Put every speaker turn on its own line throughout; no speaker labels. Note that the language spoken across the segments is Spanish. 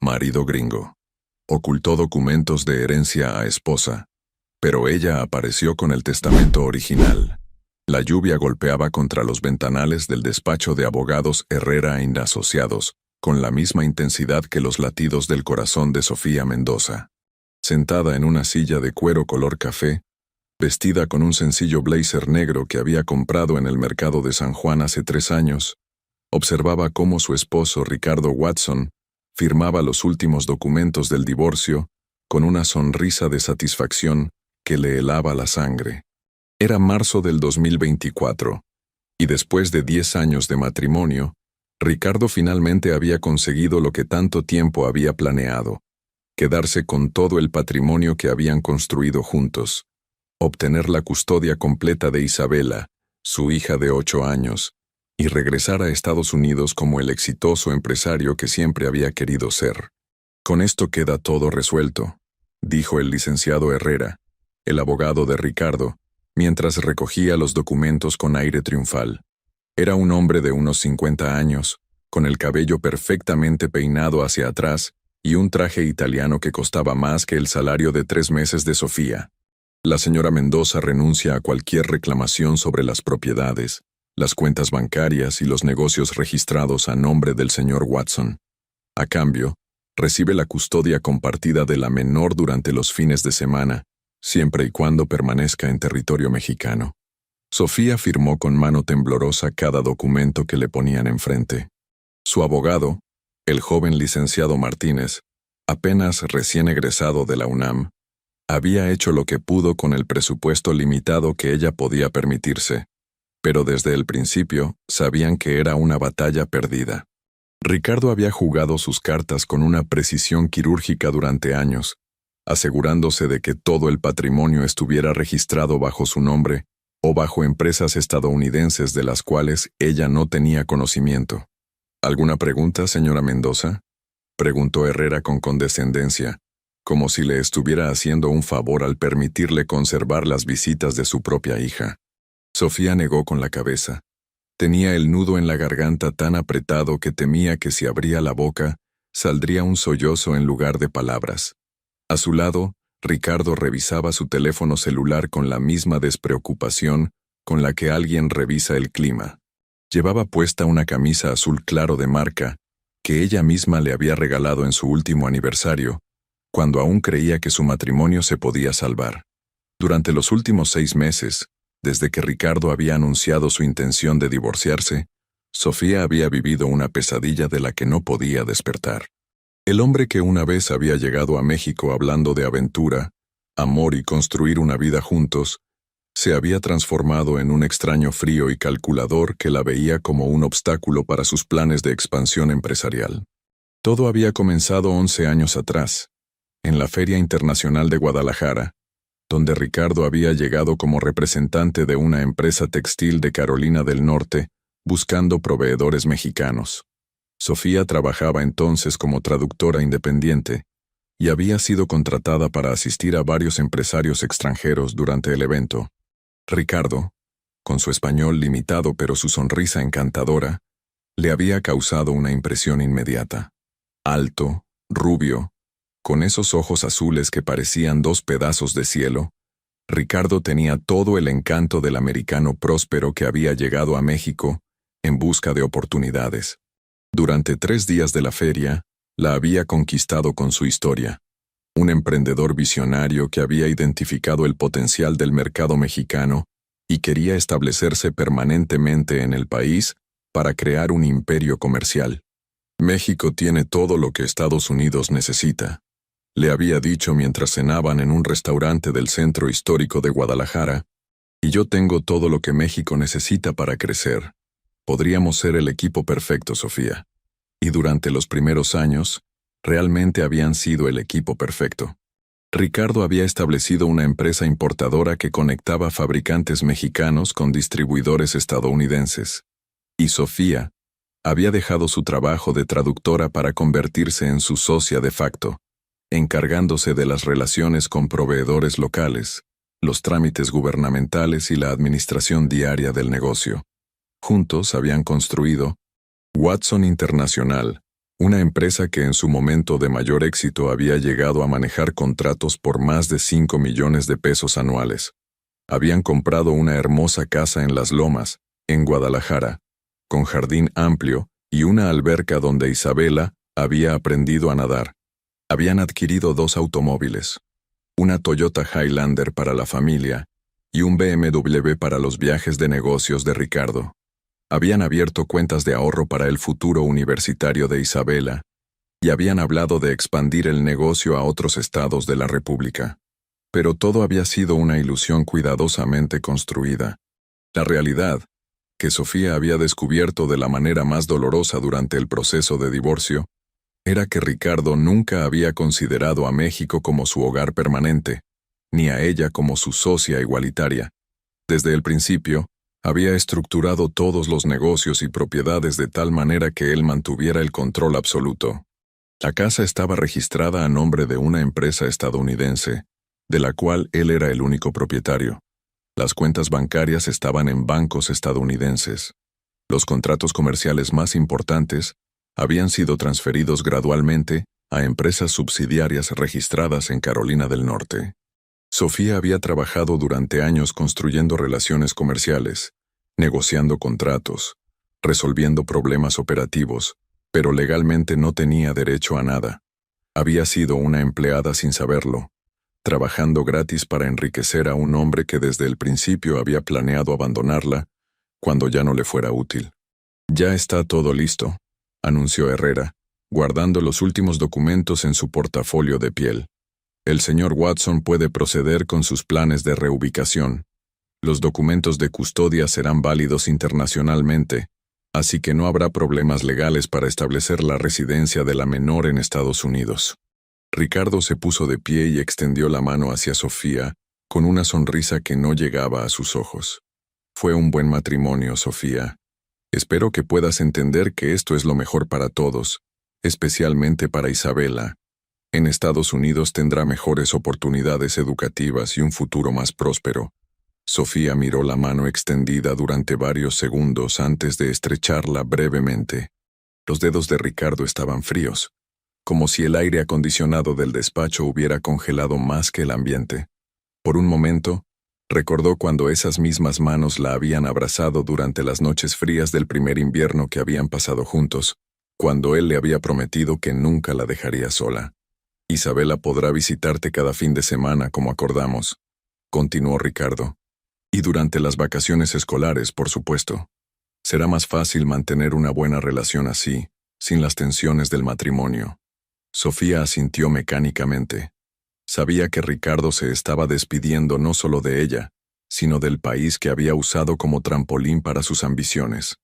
marido gringo. Ocultó documentos de herencia a esposa, pero ella apareció con el testamento original. La lluvia golpeaba contra los ventanales del despacho de abogados Herrera & Asociados, con la misma intensidad que los latidos del corazón de Sofía Mendoza. Sentada en una silla de cuero color café, vestida con un sencillo blazer negro que había comprado en el mercado de San Juan hace 3 años, observaba cómo su esposo Ricardo Watson firmaba los últimos documentos del divorcio con una sonrisa de satisfacción que le helaba la sangre. Era marzo del 2024, y después de 10 años de matrimonio, Ricardo finalmente había conseguido lo que tanto tiempo había planeado: quedarse con todo el patrimonio que habían construido juntos, obtener la custodia completa de Isabela, su hija de 8 años, y regresar a Estados Unidos como el exitoso empresario que siempre había querido ser. «Con esto queda todo resuelto», dijo el licenciado Herrera, el abogado de Ricardo, mientras recogía los documentos con aire triunfal. Era un hombre de unos 50 años, con el cabello perfectamente peinado hacia atrás y un traje italiano que costaba más que el salario de 3 meses de Sofía. La señora Mendoza renuncia a cualquier reclamación sobre las propiedades, las cuentas bancarias y los negocios registrados a nombre del señor Watson. A cambio, recibe la custodia compartida de la menor durante los fines de semana, siempre y cuando permanezca en territorio mexicano. Sofía firmó con mano temblorosa cada documento que le ponían enfrente. Su abogado, el joven licenciado Martínez, apenas recién egresado de la UNAM, había hecho lo que pudo con el presupuesto limitado que ella podía permitirse, pero desde el principio sabían que era una batalla perdida. Ricardo había jugado sus cartas con una precisión quirúrgica durante años, asegurándose de que todo el patrimonio estuviera registrado bajo su nombre o bajo empresas estadounidenses de las cuales ella no tenía conocimiento. ¿Alguna pregunta, señora Mendoza?, preguntó Herrera con condescendencia, como si le estuviera haciendo un favor al permitirle conservar las visitas de su propia hija. Sofía negó con la cabeza. Tenía el nudo en la garganta tan apretado que temía que si abría la boca, saldría un sollozo en lugar de palabras. A su lado, Ricardo revisaba su teléfono celular con la misma despreocupación con la que alguien revisa el clima. Llevaba puesta una camisa azul claro de marca, que ella misma le había regalado en su último aniversario, cuando aún creía que su matrimonio se podía salvar. Durante los últimos 6 meses, desde que Ricardo había anunciado su intención de divorciarse, Sofía había vivido una pesadilla de la que no podía despertar. El hombre que una vez había llegado a México hablando de aventura, amor y construir una vida juntos, se había transformado en un extraño frío y calculador que la veía como un obstáculo para sus planes de expansión empresarial. Todo había comenzado 11 años atrás, en la Feria Internacional de Guadalajara, donde Ricardo había llegado como representante de una empresa textil de Carolina del Norte, buscando proveedores mexicanos. Sofía trabajaba entonces como traductora independiente y había sido contratada para asistir a varios empresarios extranjeros durante el evento. Ricardo, con su español limitado pero su sonrisa encantadora, le había causado una impresión inmediata. Alto, rubio, con esos ojos azules que parecían 2 pedazos de cielo, Ricardo tenía todo el encanto del americano próspero que había llegado a México en busca de oportunidades. Durante 3 días de la feria, la había conquistado con su historia. Un emprendedor visionario que había identificado el potencial del mercado mexicano y quería establecerse permanentemente en el país para crear un imperio comercial. «México tiene todo lo que Estados Unidos necesita», le había dicho mientras cenaban en un restaurante del centro histórico de Guadalajara, «y yo tengo todo lo que México necesita para crecer. Podríamos ser el equipo perfecto, Sofía». Y durante los primeros años, realmente habían sido el equipo perfecto. Ricardo había establecido una empresa importadora que conectaba fabricantes mexicanos con distribuidores estadounidenses. Y Sofía había dejado su trabajo de traductora para convertirse en su socia de facto, encargándose de las relaciones con proveedores locales, los trámites gubernamentales y la administración diaria del negocio. Juntos habían construido Watson Internacional, Una empresa que en su momento de mayor éxito había llegado a manejar contratos por más de 5 millones de pesos anuales. Habían comprado una hermosa casa en Las Lomas, en Guadalajara, con jardín amplio y una alberca donde Isabela había aprendido a nadar. Habían adquirido 2 automóviles, una Toyota Highlander para la familia y un BMW para los viajes de negocios de Ricardo. Habían abierto cuentas de ahorro para el futuro universitario de Isabela y habían hablado de expandir el negocio a otros estados de la República. Pero todo había sido una ilusión cuidadosamente construida. La realidad, que Sofía había descubierto de la manera más dolorosa durante el proceso de divorcio, era que Ricardo nunca había considerado a México como su hogar permanente, ni a ella como su socia igualitaria. Desde el principio, había estructurado todos los negocios y propiedades de tal manera que él mantuviera el control absoluto. La casa estaba registrada a nombre de una empresa estadounidense, de la cual él era el único propietario. Las cuentas bancarias estaban en bancos estadounidenses. Los contratos comerciales más importantes habían sido transferidos gradualmente a empresas subsidiarias registradas en Carolina del Norte. Sofía había trabajado durante años construyendo relaciones comerciales, negociando contratos, resolviendo problemas operativos, pero legalmente no tenía derecho a nada. Había sido una empleada sin saberlo, trabajando gratis para enriquecer a un hombre que desde el principio había planeado abandonarla cuando ya no le fuera útil. «Ya está todo listo», anunció Herrera, guardando los últimos documentos en su portafolio de piel. «El señor Watson puede proceder con sus planes de reubicación. Los documentos de custodia serán válidos internacionalmente, así que no habrá problemas legales para establecer la residencia de la menor en Estados Unidos». Ricardo se puso de pie y extendió la mano hacia Sofía, con una sonrisa que no llegaba a sus ojos. «Fue un buen matrimonio, Sofía. Espero que puedas entender que esto es lo mejor para todos, especialmente para Isabela. En Estados Unidos tendrá mejores oportunidades educativas y un futuro más próspero». Sofía miró la mano extendida durante varios segundos antes de estrecharla brevemente. Los dedos de Ricardo estaban fríos, como si el aire acondicionado del despacho hubiera congelado más que el ambiente. Por un momento, recordó cuando esas mismas manos la habían abrazado durante las noches frías del primer invierno que habían pasado juntos, cuando él le había prometido que nunca la dejaría sola. «Isabela podrá visitarte cada fin de semana como acordamos», continuó Ricardo. «Y durante las vacaciones escolares, por supuesto. Será más fácil mantener una buena relación así, sin las tensiones del matrimonio». Sofía asintió mecánicamente. Sabía que Ricardo se estaba despidiendo no solo de ella, sino del país que había usado como trampolín para sus ambiciones.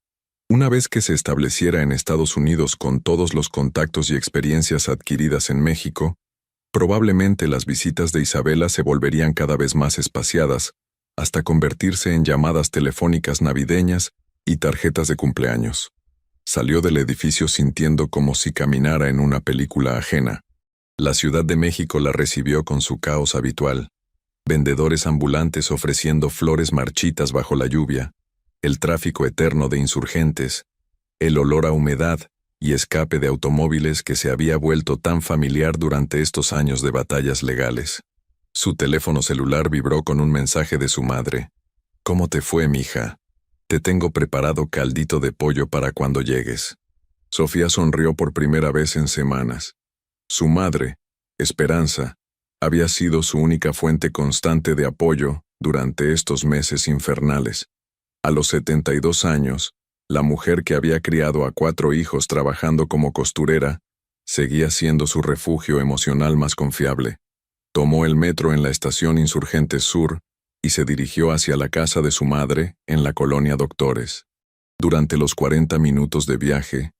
Una vez que se estableciera en Estados Unidos con todos los contactos y experiencias adquiridas en México, probablemente las visitas de Isabela se volverían cada vez más espaciadas, hasta convertirse en llamadas telefónicas navideñas y tarjetas de cumpleaños. Salió del edificio sintiendo como si caminara en una película ajena. La Ciudad de México la recibió con su caos habitual. Vendedores ambulantes ofreciendo flores marchitas bajo la lluvia, el tráfico eterno de insurgentes, el olor a humedad y escape de automóviles que se había vuelto tan familiar durante estos años de batallas legales. Su teléfono celular vibró con un mensaje de su madre. «¿Cómo te fue, mija? Te tengo preparado caldito de pollo para cuando llegues». Sofía sonrió por primera vez en semanas. Su madre, Esperanza, había sido su única fuente constante de apoyo durante estos meses infernales. A los 72 años, la mujer que había criado a 4 hijos trabajando como costurera, seguía siendo su refugio emocional más confiable. Tomó el metro en la estación Insurgentes Sur y se dirigió hacia la casa de su madre en la colonia Doctores. Durante los 40 minutos de viaje,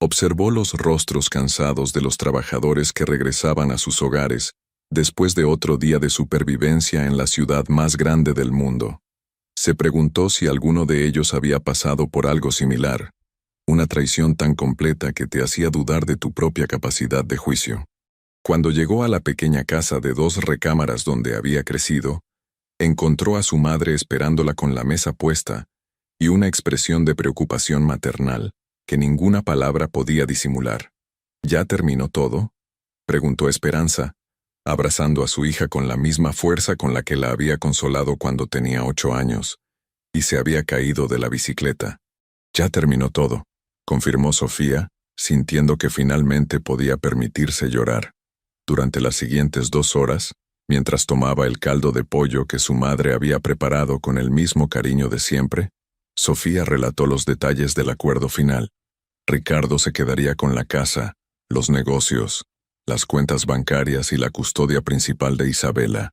observó los rostros cansados de los trabajadores que regresaban a sus hogares después de otro día de supervivencia en la ciudad más grande del mundo. Se preguntó si alguno de ellos había pasado por algo similar, una traición tan completa que te hacía dudar de tu propia capacidad de juicio. Cuando llegó a la pequeña casa de 2 recámaras donde había crecido, encontró a su madre esperándola con la mesa puesta y una expresión de preocupación maternal que ninguna palabra podía disimular. ¿Ya terminó todo?, preguntó Esperanza, abrazando a su hija con la misma fuerza con la que la había consolado cuando tenía 8 años, y se había caído de la bicicleta. Ya terminó todo, confirmó Sofía, sintiendo que finalmente podía permitirse llorar. Durante las siguientes 2 horas, mientras tomaba el caldo de pollo que su madre había preparado con el mismo cariño de siempre, Sofía relató los detalles del acuerdo final. Ricardo se quedaría con la casa, los negocios, las cuentas bancarias y la custodia principal de Isabela.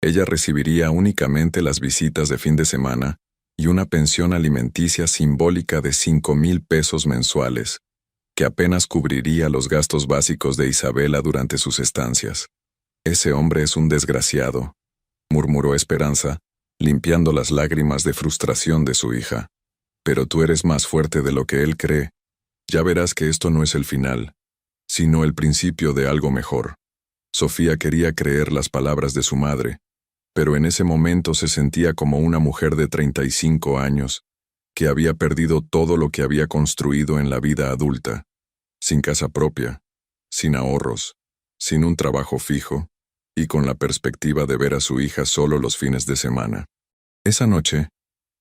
Ella recibiría únicamente las visitas de fin de semana y una pensión alimenticia simbólica de 5,000 pesos mensuales, que apenas cubriría los gastos básicos de Isabela durante sus estancias. «Ese hombre es un desgraciado», murmuró Esperanza, limpiando las lágrimas de frustración de su hija. «Pero tú eres más fuerte de lo que él cree. Ya verás que esto no es el final, sino el principio de algo mejor». Sofía quería creer las palabras de su madre, pero en ese momento se sentía como una mujer de 35 años, que había perdido todo lo que había construido en la vida adulta, sin casa propia, sin ahorros, sin un trabajo fijo, y con la perspectiva de ver a su hija solo los fines de semana. Esa noche,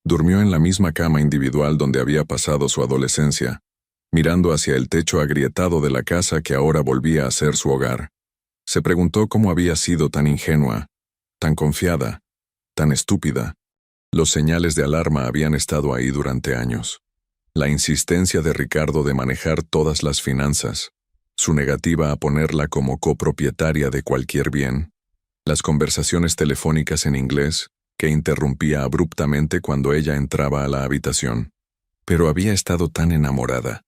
durmió en la misma cama individual donde había pasado su adolescencia, mirando hacia el techo agrietado de la casa que ahora volvía a ser su hogar. Se preguntó cómo había sido tan ingenua, tan confiada, tan estúpida. Los señales de alarma habían estado ahí durante años. La insistencia de Ricardo de manejar todas las finanzas, su negativa a ponerla como copropietaria de cualquier bien, las conversaciones telefónicas en inglés, que interrumpía abruptamente cuando ella entraba a la habitación. Pero había estado tan enamorada,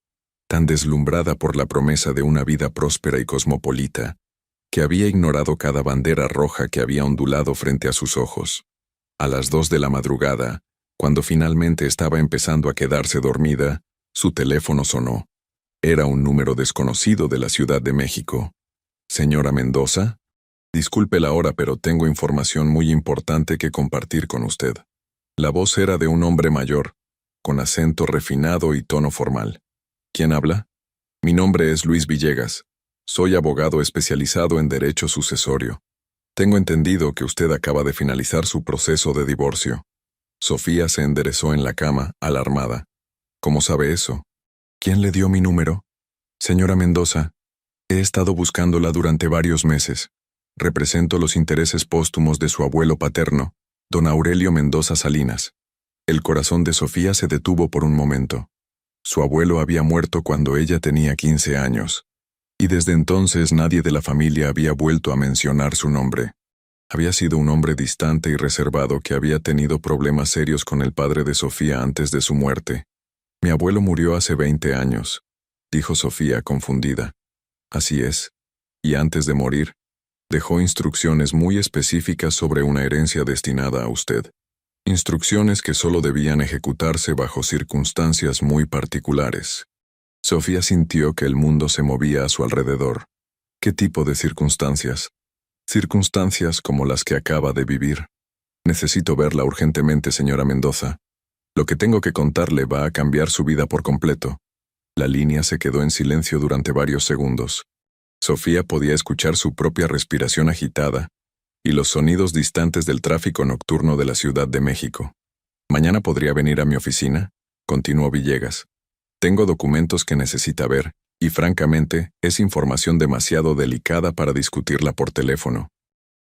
tan deslumbrada por la promesa de una vida próspera y cosmopolita, que había ignorado cada bandera roja que había ondulado frente a sus ojos. A las 2 de la madrugada, cuando finalmente estaba empezando a quedarse dormida, su teléfono sonó. Era un número desconocido de la Ciudad de México. «Señora Mendoza, disculpe la hora, pero tengo información muy importante que compartir con usted». La voz era de un hombre mayor, con acento refinado y tono formal. «¿Quién habla?» «Mi nombre es Luis Villegas. Soy abogado especializado en derecho sucesorio. Tengo entendido que usted acaba de finalizar su proceso de divorcio». Sofía se enderezó en la cama, alarmada. «¿Cómo sabe eso? ¿Quién le dio mi número?» «Señora Mendoza, he estado buscándola durante varios meses. Represento los intereses póstumos de su abuelo paterno, don Aurelio Mendoza Salinas». El corazón de Sofía se detuvo por un momento. Su abuelo había muerto cuando ella tenía 15 años. Y desde entonces nadie de la familia había vuelto a mencionar su nombre. Había sido un hombre distante y reservado que había tenido problemas serios con el padre de Sofía antes de su muerte. «Mi abuelo murió hace 20 años», dijo Sofía confundida. «Así es. Y antes de morir, dejó instrucciones muy específicas sobre una herencia destinada a usted. Instrucciones que solo debían ejecutarse bajo circunstancias muy particulares». Sofía sintió que el mundo se movía a su alrededor. ¿Qué tipo de circunstancias? Circunstancias como las que acaba de vivir. «Necesito verla urgentemente, señora Mendoza. Lo que tengo que contarle va a cambiar su vida por completo». La línea se quedó en silencio durante varios segundos. Sofía podía escuchar su propia respiración agitada y los sonidos distantes del tráfico nocturno de la Ciudad de México. «¿Mañana podría venir a mi oficina?», continuó Villegas. «Tengo documentos que necesita ver, y francamente, es información demasiado delicada para discutirla por teléfono».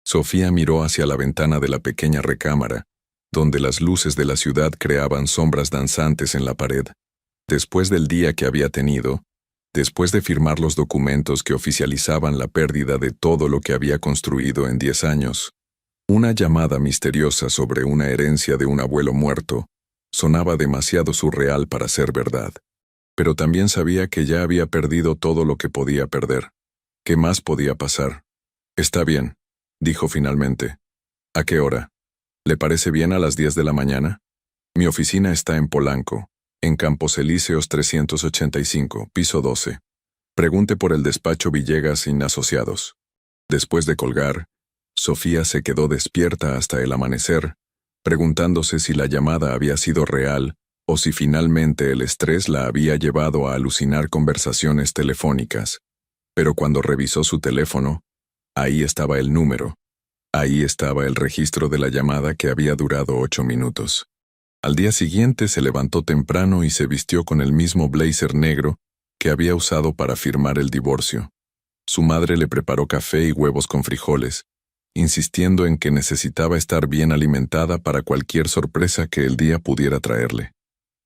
Sofía miró hacia la ventana de la pequeña recámara, donde las luces de la ciudad creaban sombras danzantes en la pared. Después del día que había tenido, después de firmar los documentos que oficializaban la pérdida de todo lo que había construido en 10 años, una llamada misteriosa sobre una herencia de un abuelo muerto sonaba demasiado surreal para ser verdad. Pero también sabía que ya había perdido todo lo que podía perder. ¿Qué más podía pasar? «Está bien», dijo finalmente. «¿A qué hora? ¿Le parece bien a las 10 de la mañana? Mi oficina está en Polanco, en Campos Elíseos 385, piso 12. Pregunte por el despacho Villegas Asociados». Después de colgar, Sofía se quedó despierta hasta el amanecer, preguntándose si la llamada había sido real o si finalmente el estrés la había llevado a alucinar conversaciones telefónicas. Pero cuando revisó su teléfono, ahí estaba el número. Ahí estaba el registro de la llamada que había durado 8 minutos. Al día siguiente se levantó temprano y se vistió con el mismo blazer negro que había usado para firmar el divorcio. Su madre le preparó café y huevos con frijoles, insistiendo en que necesitaba estar bien alimentada para cualquier sorpresa que el día pudiera traerle.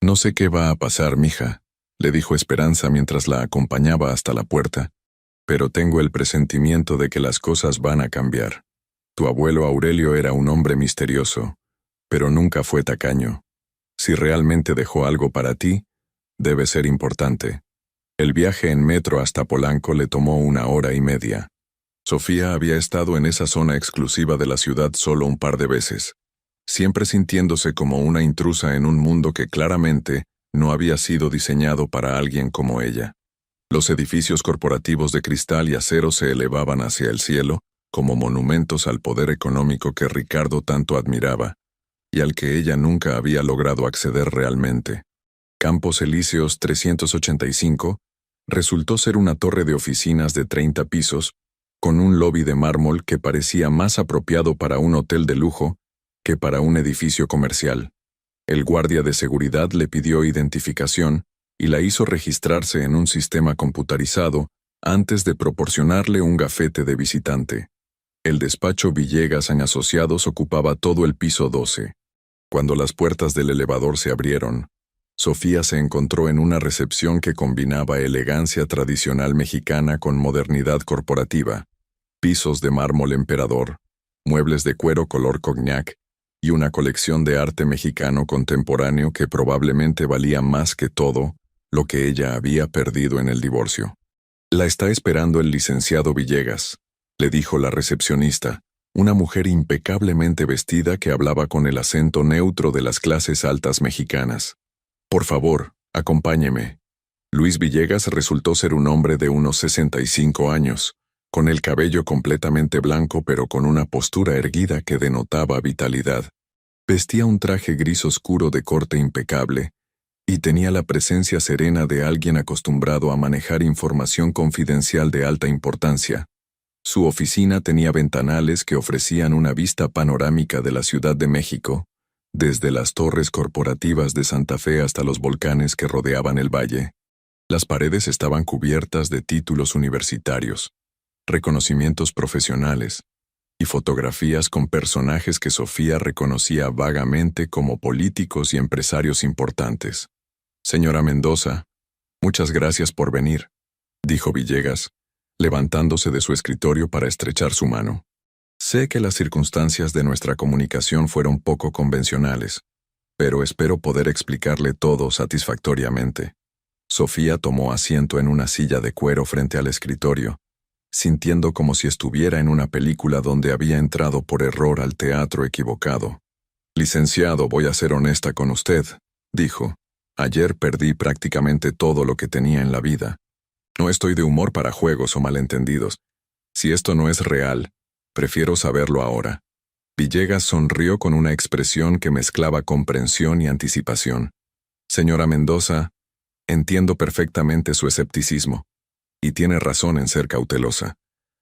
«No sé qué va a pasar, mija», le dijo Esperanza mientras la acompañaba hasta la puerta, «pero tengo el presentimiento de que las cosas van a cambiar. Tu abuelo Aurelio era un hombre misterioso, pero nunca fue tacaño. Si realmente dejó algo para ti, debe ser importante». El viaje en metro hasta Polanco le tomó 1 hora y media. Sofía había estado en esa zona exclusiva de la ciudad solo un par de veces, siempre sintiéndose como una intrusa en un mundo que claramente no había sido diseñado para alguien como ella. Los edificios corporativos de cristal y acero se elevaban hacia el cielo como monumentos al poder económico que Ricardo tanto admiraba, y al que ella nunca había logrado acceder realmente. Campos Elíseos 385 resultó ser una torre de oficinas de 30 pisos, con un lobby de mármol que parecía más apropiado para un hotel de lujo que para un edificio comercial. El guardia de seguridad le pidió identificación y la hizo registrarse en un sistema computarizado antes de proporcionarle un gafete de visitante. El despacho Villegas & Asociados ocupaba todo el piso 12. Cuando las puertas del elevador se abrieron, Sofía se encontró en una recepción que combinaba elegancia tradicional mexicana con modernidad corporativa, pisos de mármol emperador, muebles de cuero color cognac y una colección de arte mexicano contemporáneo que probablemente valía más que todo lo que ella había perdido en el divorcio. «La está esperando el licenciado Villegas», le dijo la recepcionista, una mujer impecablemente vestida que hablaba con el acento neutro de las clases altas mexicanas. «Por favor, acompáñeme». Luis Villegas resultó ser un hombre de unos 65 años, con el cabello completamente blanco pero con una postura erguida que denotaba vitalidad. Vestía un traje gris oscuro de corte impecable, y tenía la presencia serena de alguien acostumbrado a manejar información confidencial de alta importancia. Su oficina tenía ventanales que ofrecían una vista panorámica de la Ciudad de México, desde las torres corporativas de Santa Fe hasta los volcanes que rodeaban el valle. Las paredes estaban cubiertas de títulos universitarios, reconocimientos profesionales y fotografías con personajes que Sofía reconocía vagamente como políticos y empresarios importantes. «Señora Mendoza, muchas gracias por venir», dijo Villegas, levantándose de su escritorio para estrechar su mano. «Sé que las circunstancias de nuestra comunicación fueron poco convencionales, pero espero poder explicarle todo satisfactoriamente». Sofía tomó asiento en una silla de cuero frente al escritorio, sintiendo como si estuviera en una película donde había entrado por error al teatro equivocado. «Licenciado, voy a ser honesta con usted», dijo. «Ayer perdí prácticamente todo lo que tenía en la vida. No estoy de humor para juegos o malentendidos. Si esto no es real, prefiero saberlo ahora». Villegas sonrió con una expresión que mezclaba comprensión y anticipación. «Señora Mendoza, entiendo perfectamente su escepticismo, y tiene razón en ser cautelosa,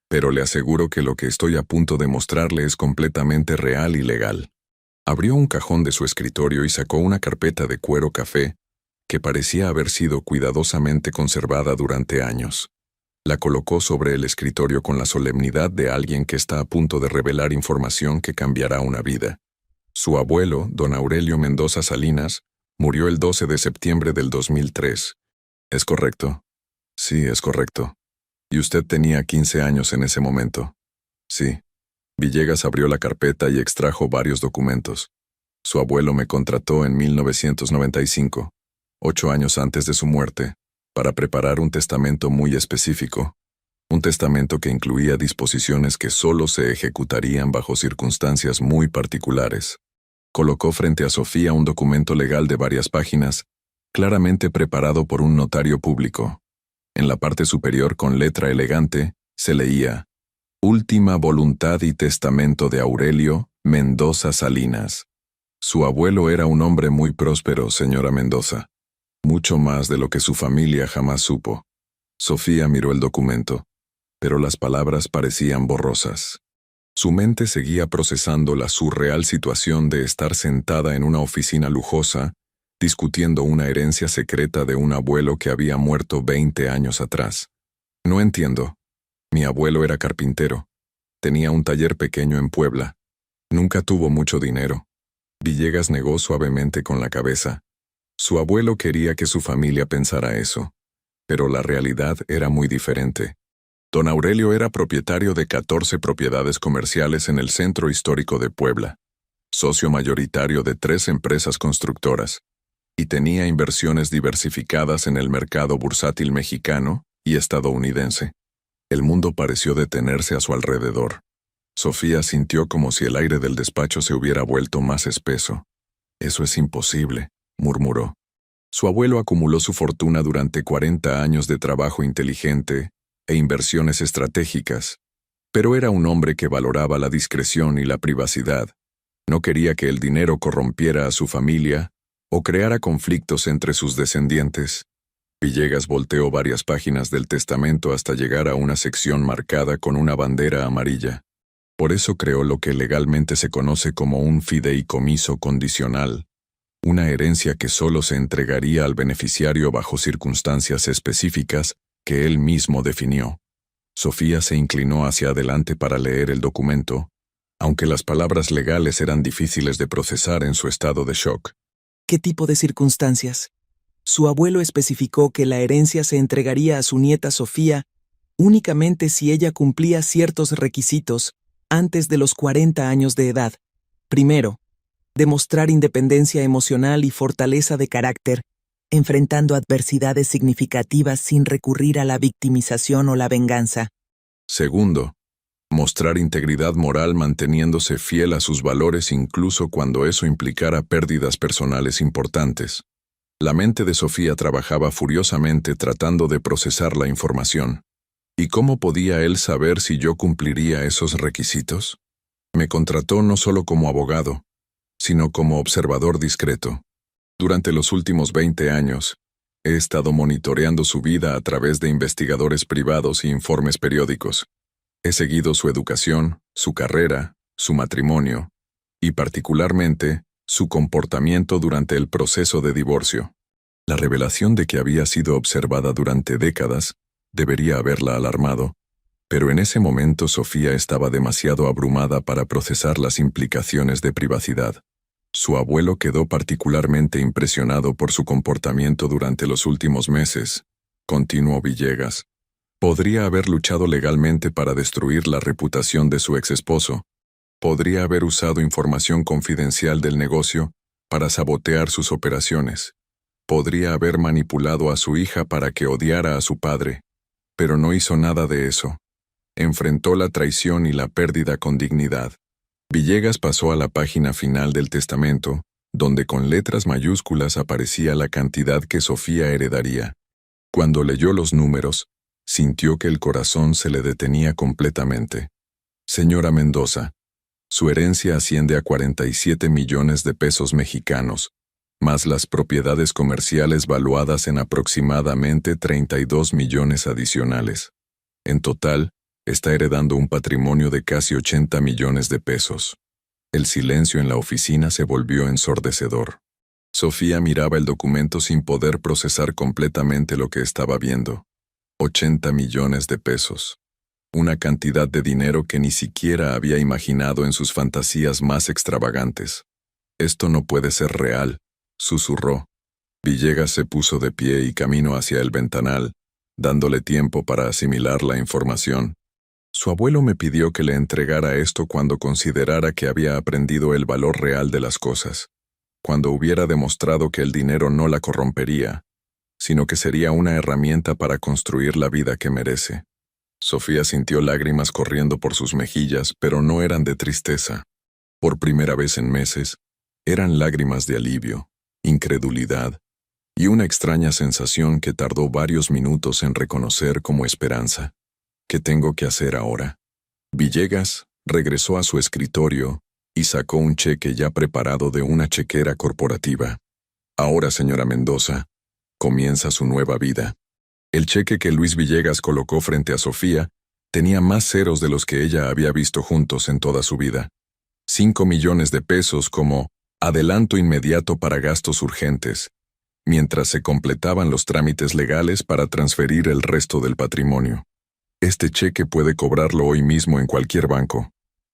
pero le aseguro que lo que estoy a punto de mostrarle es completamente real y legal». Abrió un cajón de su escritorio y sacó una carpeta de cuero café que parecía haber sido cuidadosamente conservada durante años. La colocó sobre el escritorio con la solemnidad de alguien que está a punto de revelar información que cambiará una vida. Su abuelo, don Aurelio Mendoza Salinas, murió el 12 de septiembre del 2003. ¿Es correcto? Sí, es correcto. ¿Y usted tenía 15 años en ese momento? Sí. Villegas abrió la carpeta y extrajo varios documentos. Su abuelo me contrató en 1995, 8 años antes de su muerte, para preparar un testamento muy específico. Un testamento que incluía disposiciones que solo se ejecutarían bajo circunstancias muy particulares. Colocó frente a Sofía un documento legal de varias páginas, claramente preparado por un notario público. En la parte superior, con letra elegante, se leía: «Última voluntad y testamento de Aurelio Mendoza Salinas». Su abuelo era un hombre muy próspero, señora Mendoza. Mucho más de lo que su familia jamás supo. Sofía miró el documento. pero las palabras parecían borrosas. Su mente seguía procesando la surreal situación de estar sentada en una oficina lujosa, discutiendo una herencia secreta de un abuelo que había muerto 20 años atrás. No entiendo. Mi abuelo era carpintero. Tenía un taller pequeño en Puebla. Nunca tuvo mucho dinero. Villegas negó suavemente con la cabeza. Su abuelo quería que su familia pensara eso, pero la realidad era muy diferente. Don Aurelio era propietario de 14 propiedades comerciales en el centro histórico de Puebla, socio mayoritario de 3 empresas constructoras, y tenía inversiones diversificadas en el mercado bursátil mexicano y estadounidense. El mundo pareció detenerse a su alrededor. Sofía sintió como si el aire del despacho se hubiera vuelto más espeso. «Eso es imposible», murmuró. Su abuelo acumuló su fortuna durante 40 años de trabajo inteligente e inversiones estratégicas, pero era un hombre que valoraba la discreción y la privacidad. No quería que el dinero corrompiera a su familia o creara conflictos entre sus descendientes. Villegas volteó varias páginas del testamento hasta llegar a una sección marcada con una bandera amarilla. Por eso creó lo que legalmente se conoce como un fideicomiso condicional, una herencia que solo se entregaría al beneficiario bajo circunstancias específicas que él mismo definió. Sofía se inclinó hacia adelante para leer el documento, aunque las palabras legales eran difíciles de procesar en su estado de shock.
¿Qué tipo de circunstancias? Su abuelo especificó que la herencia se entregaría a su nieta Sofía únicamente si ella cumplía ciertos requisitos antes de los 40 años de edad. Primero, demostrar independencia emocional y fortaleza de carácter, enfrentando adversidades significativas sin recurrir a la victimización o la venganza.
Segundo, mostrar integridad moral manteniéndose fiel a sus valores incluso cuando eso implicara pérdidas personales importantes. La mente de Sofía trabajaba furiosamente tratando de procesar la información. ¿Y cómo podía él saber si yo cumpliría esos requisitos? Me contrató no solo como abogado, sino como observador discreto. Durante los últimos 20 años, he estado monitoreando su vida a través de investigadores privados y informes periódicos. He seguido su educación, su carrera, su matrimonio, y particularmente, su comportamiento durante el proceso de divorcio. La revelación de que había sido observada durante décadas debería haberla alarmado, pero en ese momento Sofía estaba demasiado abrumada para procesar las implicaciones de privacidad. Su abuelo quedó particularmente impresionado por su comportamiento durante los últimos meses, continuó Villegas. Podría haber luchado legalmente para destruir la reputación de su exesposo. Podría haber usado información confidencial del negocio para sabotear sus operaciones. Podría haber manipulado a su hija para que odiara a su padre, pero no hizo nada de eso. Enfrentó la traición y la pérdida con dignidad. Villegas pasó a la página final del testamento, donde con letras mayúsculas aparecía la cantidad que Sofía heredaría. Cuando leyó los números, sintió que el corazón se le detenía completamente. Señora Mendoza, su herencia asciende a 47 millones de pesos mexicanos, más las propiedades comerciales valuadas en aproximadamente 32 millones adicionales. En total, está heredando un patrimonio de casi 80 millones de pesos. El silencio en la oficina se volvió ensordecedor. Sofía miraba el documento sin poder procesar completamente lo que estaba viendo. 80 millones de pesos. Una cantidad de dinero que ni siquiera había imaginado en sus fantasías más extravagantes. Esto no puede ser real, susurró. Villegas se puso de pie y caminó hacia el ventanal, dándole tiempo para asimilar la información. Su abuelo me pidió que le entregara esto cuando considerara que había aprendido el valor real de las cosas, cuando hubiera demostrado que el dinero no la corrompería, sino que sería una herramienta para construir la vida que merece. Sofía sintió lágrimas corriendo por sus mejillas, pero no eran de tristeza. Por primera vez en meses, eran lágrimas de alivio, incredulidad y una extraña sensación que tardó varios minutos en reconocer como esperanza. ¿Qué tengo que hacer ahora? Villegas regresó a su escritorio y sacó un cheque ya preparado de una chequera corporativa. Ahora, señora Mendoza, comienza su nueva vida. El cheque que Luis Villegas colocó frente a Sofía Tenía más ceros de los que ella había visto juntos en toda su vida. 5 millones de pesos como adelanto inmediato para gastos urgentes, mientras se completaban los trámites legales para transferir el resto del patrimonio. Este cheque puede cobrarlo hoy mismo en cualquier banco,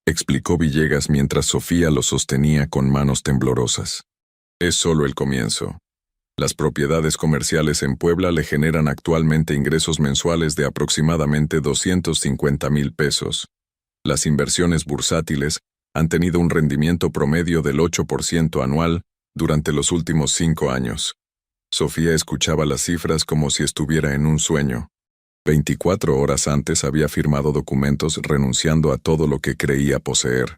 explicó Villegas mientras Sofía lo sostenía con manos temblorosas. Es solo el comienzo. Las propiedades comerciales en Puebla le generan actualmente ingresos mensuales de aproximadamente 250,000 pesos. Las inversiones bursátiles han tenido un rendimiento promedio del 8% anual durante los últimos 5 años. Sofía escuchaba las cifras como si estuviera en un sueño. 24 horas antes había firmado documentos renunciando a todo lo que creía poseer.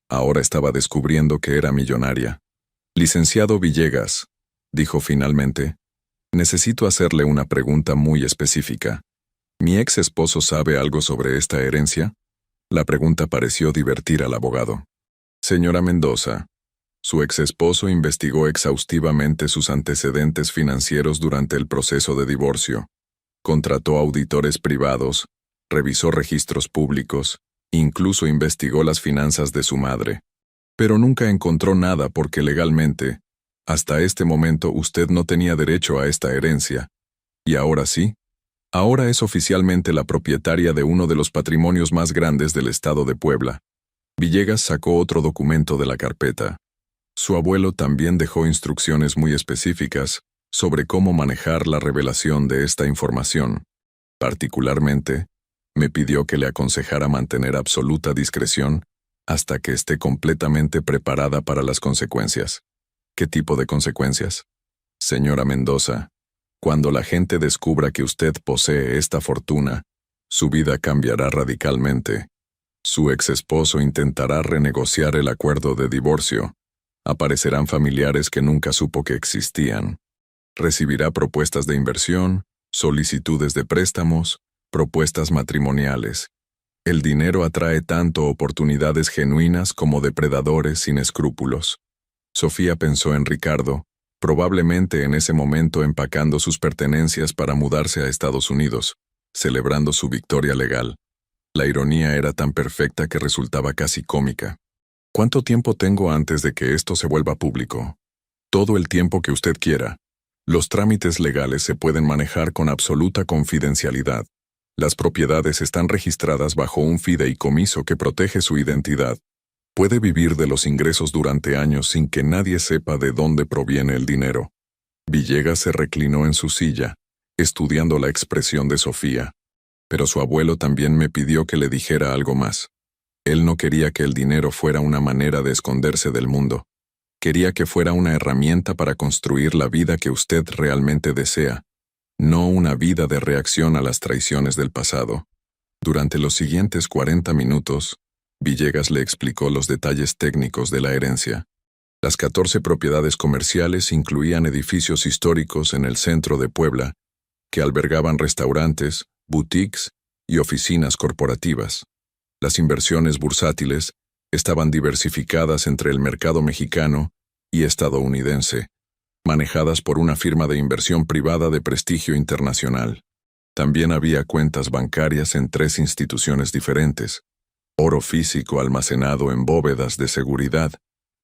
Ahora estaba descubriendo que era millonaria. Licenciado Villegas, dijo finalmente, necesito hacerle una pregunta muy específica. ¿Mi ex esposo sabe algo sobre esta herencia? La pregunta pareció divertir al abogado. Señora Mendoza, su ex esposo investigó exhaustivamente sus antecedentes financieros durante el proceso de divorcio. Contrató auditores privados, revisó registros públicos, incluso investigó las finanzas de su madre. Pero nunca encontró nada porque legalmente, hasta este momento usted no tenía derecho a esta herencia. ¿Y ahora sí? Ahora es oficialmente la propietaria de uno de los patrimonios más grandes del estado de Puebla. Villegas sacó otro documento de la carpeta. Su abuelo también dejó instrucciones muy específicas sobre cómo manejar la revelación de esta información. Particularmente, me pidió que le aconsejara mantener absoluta discreción hasta que esté completamente preparada para las consecuencias. ¿Qué tipo de consecuencias? Señora Mendoza, cuando la gente descubra que usted posee esta fortuna, su vida cambiará radicalmente. Su ex esposo intentará renegociar el acuerdo de divorcio. Aparecerán familiares que nunca supo que existían. Recibirá propuestas de inversión, solicitudes de préstamos, propuestas matrimoniales. El dinero atrae tanto oportunidades genuinas como depredadores sin escrúpulos. Sofía pensó en Ricardo, probablemente en ese momento empacando sus pertenencias para mudarse a Estados Unidos, celebrando su victoria legal. La ironía era tan perfecta que resultaba casi cómica. ¿Cuánto tiempo tengo antes de que esto se vuelva público? Todo el tiempo que usted quiera. Los trámites legales se pueden manejar con absoluta confidencialidad. Las propiedades están registradas bajo un fideicomiso que protege su identidad. Puede vivir de los ingresos durante años sin que nadie sepa de dónde proviene el dinero. Villegas se reclinó en su silla, estudiando la expresión de Sofía. Pero su abuelo también me pidió que le dijera algo más. Él no quería que el dinero fuera una manera de esconderse del mundo. Quería que fuera una herramienta para construir la vida que usted realmente desea, no una vida de reacción a las traiciones del pasado. Durante los siguientes 40 minutos, Villegas le explicó los detalles técnicos de la herencia. Las 14 propiedades comerciales incluían edificios históricos en el centro de Puebla, que albergaban restaurantes, boutiques y oficinas corporativas. Las inversiones bursátiles estaban diversificadas entre el mercado mexicano y estadounidense, manejadas por una firma de inversión privada de prestigio internacional. También había cuentas bancarias en 3 instituciones diferentes, oro físico almacenado en bóvedas de seguridad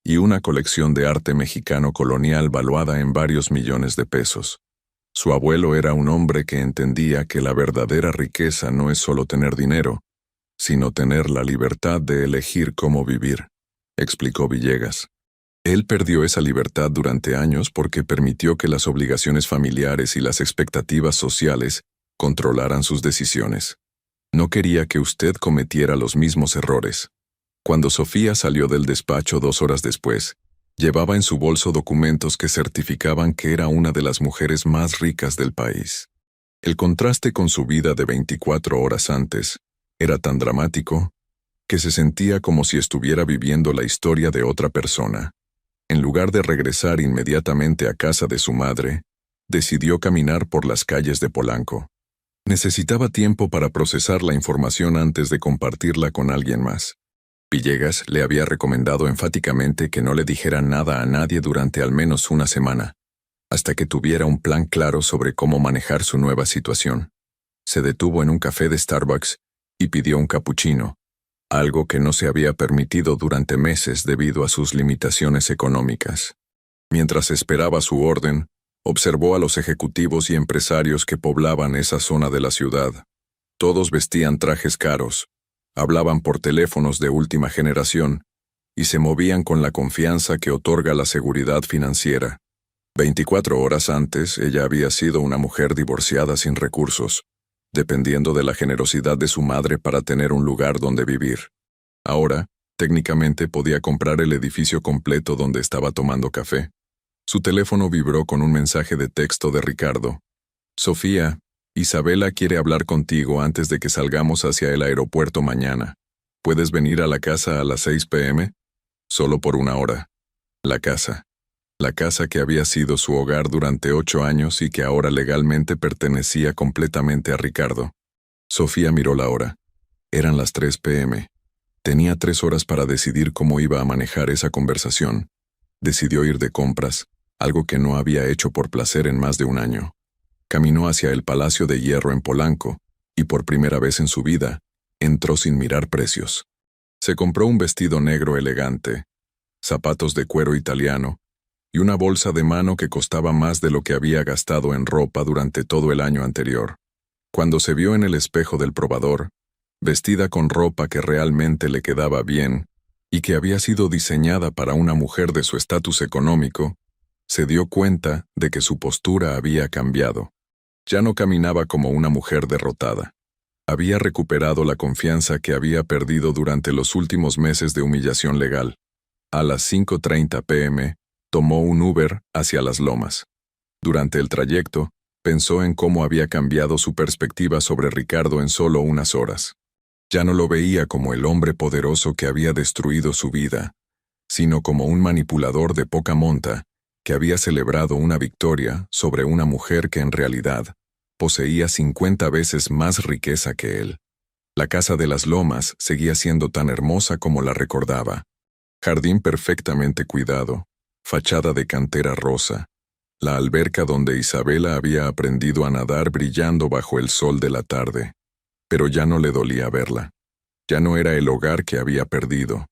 y una colección de arte mexicano colonial valuada en varios millones de pesos. Su abuelo era un hombre que entendía que la verdadera riqueza no es solo tener dinero, sino tener la libertad de elegir cómo vivir, explicó Villegas. Él perdió esa libertad durante años porque permitió que las obligaciones familiares y las expectativas sociales controlaran sus decisiones. No quería que usted cometiera los mismos errores. Cuando Sofía salió del despacho 2 horas después, llevaba en su bolso documentos que certificaban que era una de las mujeres más ricas del país. El contraste con su vida de 24 horas antes era tan dramático que se sentía como si estuviera viviendo la historia de otra persona. En lugar de regresar inmediatamente a casa de su madre, decidió caminar por las calles de Polanco. Necesitaba tiempo para procesar la información antes de compartirla con alguien más. Villegas le había recomendado enfáticamente que no le dijera nada a nadie durante al menos una semana, hasta que tuviera un plan claro sobre cómo manejar su nueva situación. Se detuvo en un café de Starbucks y pidió un capuchino, algo que no se había permitido durante meses debido a sus limitaciones económicas. Mientras esperaba su orden, observó a los ejecutivos y empresarios que poblaban esa zona de la ciudad. Todos vestían trajes caros, hablaban por teléfonos de última generación y se movían con la confianza que otorga la seguridad financiera. 24 horas antes, ella había sido una mujer divorciada sin recursos, dependiendo de la generosidad de su madre para tener un lugar donde vivir. Ahora, técnicamente podía comprar el edificio completo donde estaba tomando café. Su teléfono vibró con un mensaje de texto de Ricardo. Sofía, Isabela quiere hablar contigo antes de que salgamos hacia el aeropuerto mañana. ¿Puedes venir a la casa a las 6 p.m.? Solo por una hora. La casa. La casa que había sido su hogar durante 8 años y que ahora legalmente pertenecía completamente a Ricardo. Sofía miró la hora. Eran las 3 p.m. Tenía 3 horas para decidir cómo iba a manejar esa conversación. Decidió ir de compras, algo que no había hecho por placer en más de un año. Caminó hacia el Palacio de Hierro en Polanco, y por primera vez en su vida, entró sin mirar precios. Se compró un vestido negro elegante, zapatos de cuero italiano, y una bolsa de mano que costaba más de lo que había gastado en ropa durante todo el año anterior. Cuando se vio en el espejo del probador, vestida con ropa que realmente le quedaba bien y que había sido diseñada para una mujer de su estatus económico, se dio cuenta de que su postura había cambiado. Ya no caminaba como una mujer derrotada. Había recuperado la confianza que había perdido durante los últimos meses de humillación legal. A las 5:30 p.m., tomó un Uber hacia Las Lomas. Durante el trayecto, pensó en cómo había cambiado su perspectiva sobre Ricardo en solo unas horas. Ya no lo veía como el hombre poderoso que había destruido su vida, sino como un manipulador de poca monta que había celebrado una victoria sobre una mujer que en realidad poseía 50 veces más riqueza que él. La casa de Las Lomas seguía siendo tan hermosa como la recordaba. Jardín perfectamente cuidado, fachada de cantera rosa, la alberca donde Isabela había aprendido a nadar brillando bajo el sol de la tarde. Pero ya no le dolía verla. Ya no era el hogar que había perdido.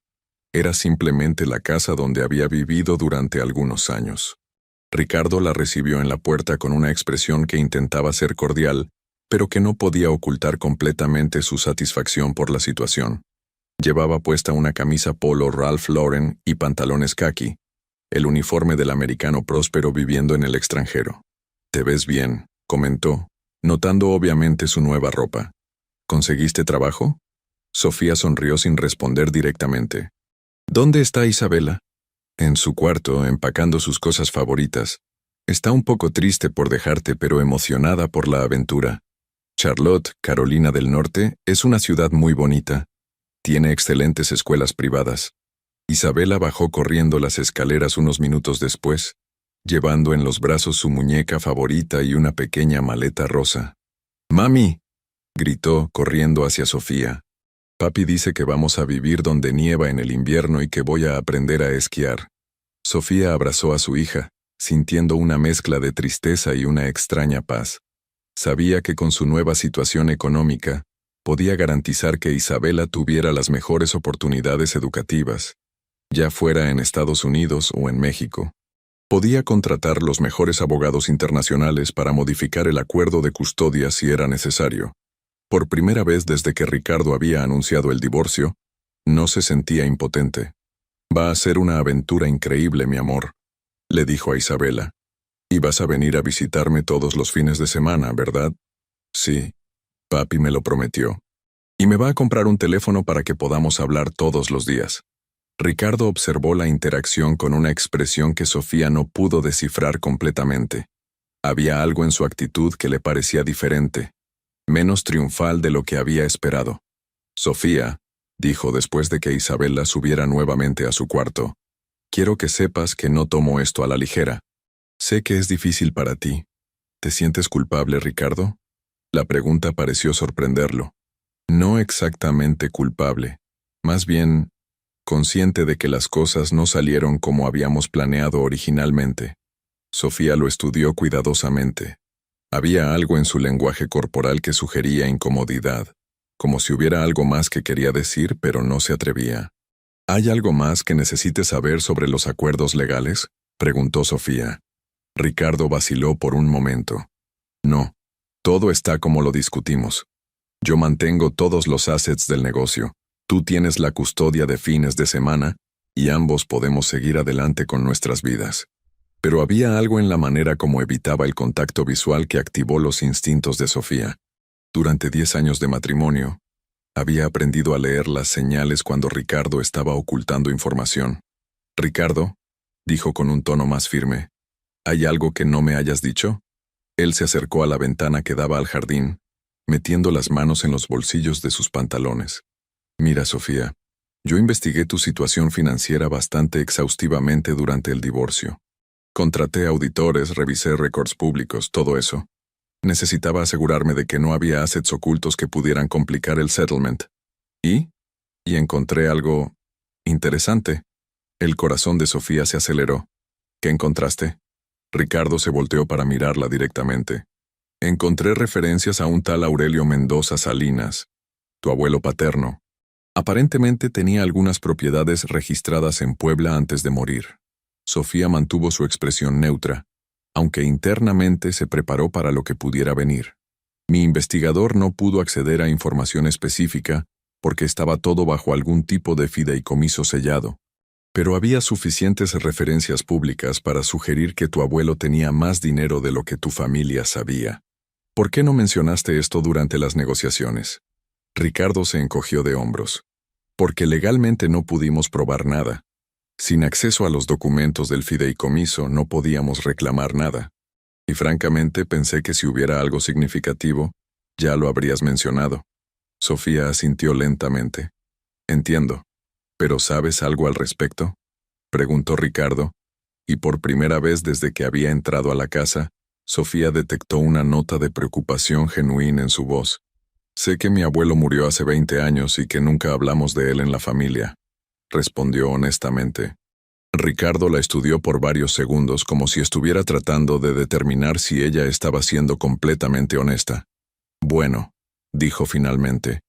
Era simplemente la casa donde había vivido durante algunos años. Ricardo la recibió en la puerta con una expresión que intentaba ser cordial, pero que no podía ocultar completamente su satisfacción por la situación. Llevaba puesta una camisa polo Ralph Lauren y pantalones caqui, el uniforme del americano próspero viviendo en el extranjero. «Te ves bien», comentó, notando obviamente su nueva ropa. «¿Conseguiste trabajo?» Sofía sonrió sin responder directamente. «¿Dónde está Isabela?» «En su cuarto, empacando sus cosas favoritas. Está un poco triste por dejarte, pero emocionada por la aventura. Charlotte, Carolina del Norte, es una ciudad muy bonita. Tiene excelentes escuelas privadas». Isabela bajó corriendo las escaleras unos minutos después, llevando en los brazos su muñeca favorita y una pequeña maleta rosa. «¡Mami!», gritó, corriendo hacia Sofía. «Papi dice que vamos a vivir donde nieva en el invierno y que voy a aprender a esquiar». Sofía abrazó a su hija, sintiendo una mezcla de tristeza y una extraña paz. Sabía que con su nueva situación económica, podía garantizar que Isabela tuviera las mejores oportunidades educativas, ya fuera en Estados Unidos o en México. Podía contratar los mejores abogados internacionales para modificar el acuerdo de custodia si era necesario. Por primera vez desde que Ricardo había anunciado el divorcio, no se sentía impotente. «Va a ser una aventura increíble, mi amor», le dijo a Isabela. «Y vas a venir a visitarme todos los fines de semana, ¿verdad?» «Sí, papi me lo prometió. Y me va a comprar un teléfono para que podamos hablar todos los días». Ricardo observó la interacción con una expresión que Sofía no pudo descifrar completamente. Había algo en su actitud que le parecía diferente, menos triunfal de lo que había esperado. «Sofía», dijo después de que Isabela subiera nuevamente a su cuarto, «quiero que sepas que no tomo esto a la ligera. Sé que es difícil para ti. ¿Te sientes culpable, Ricardo?» La pregunta pareció sorprenderlo. «No exactamente culpable, más bien consciente de que las cosas no salieron como habíamos planeado originalmente». Sofía lo estudió cuidadosamente. Había algo en su lenguaje corporal que sugería incomodidad. como si hubiera algo más que quería decir, pero no se atrevía. ¿Hay algo más que necesites saber sobre los acuerdos legales?, preguntó Sofía. Ricardo vaciló por un momento. No, todo está como lo discutimos. Yo mantengo todos los assets del negocio, tú tienes la custodia de fines de semana, y ambos podemos seguir adelante con nuestras vidas. Pero había algo en la manera como evitaba el contacto visual que activó los instintos de Sofía. Durante 10 años de matrimonio, había aprendido a leer las señales cuando Ricardo estaba ocultando información. «Ricardo», dijo con un tono más firme, «¿hay algo que no me hayas dicho?». Él se acercó a la ventana que daba al jardín, metiendo las manos en los bolsillos de sus pantalones. «Mira, Sofía, yo investigué tu situación financiera bastante exhaustivamente durante el divorcio. Contraté auditores, revisé récords públicos, todo eso. Necesitaba asegurarme de que no había assets ocultos que pudieran complicar el settlement. Y encontré algo interesante». El corazón de Sofía se aceleró. «¿Qué encontraste?». Ricardo se volteó para mirarla directamente. «Encontré referencias a un tal Aurelio Mendoza Salinas, tu abuelo paterno. Aparentemente tenía algunas propiedades registradas en Puebla antes de morir». Sofía mantuvo su expresión neutra, aunque internamente se preparó para lo que pudiera venir. «Mi investigador no pudo acceder a información específica porque estaba todo bajo algún tipo de fideicomiso sellado. Pero había suficientes referencias públicas para sugerir que tu abuelo tenía más dinero de lo que tu familia sabía. ¿Por qué no mencionaste esto durante las negociaciones?». Ricardo se encogió de hombros. «Porque legalmente no pudimos probar nada. Sin acceso a los documentos del fideicomiso no podíamos reclamar nada. Y francamente pensé que si hubiera algo significativo, ya lo habrías mencionado». Sofía asintió lentamente. «Entiendo. ¿Pero sabes algo al respecto?», preguntó Ricardo, y por primera vez desde que había entrado a la casa, Sofía detectó una nota de preocupación genuina en su voz. «Sé que mi abuelo murió hace 20 años y que nunca hablamos de él en la familia», respondió honestamente. Ricardo la estudió por varios segundos como si estuviera tratando de determinar si ella estaba siendo completamente honesta. «Bueno», dijo finalmente,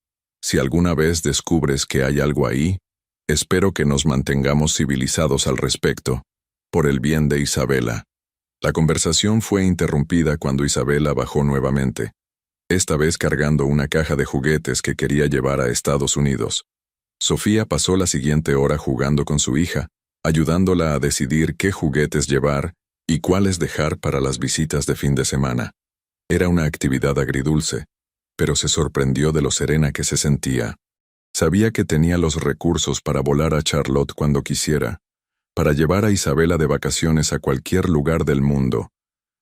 «si alguna vez descubres que hay algo ahí, espero que nos mantengamos civilizados al respecto, por el bien de Isabela». La conversación fue interrumpida cuando Isabela bajó nuevamente, esta vez cargando una caja de juguetes que quería llevar a Estados Unidos. Sofía pasó la siguiente hora jugando con su hija, ayudándola a decidir qué juguetes llevar y cuáles dejar para las visitas de fin de semana. Era una actividad agridulce, pero se sorprendió de lo serena que se sentía. Sabía que tenía los recursos para volar a Charlotte cuando quisiera, para llevar a Isabela de vacaciones a cualquier lugar del mundo,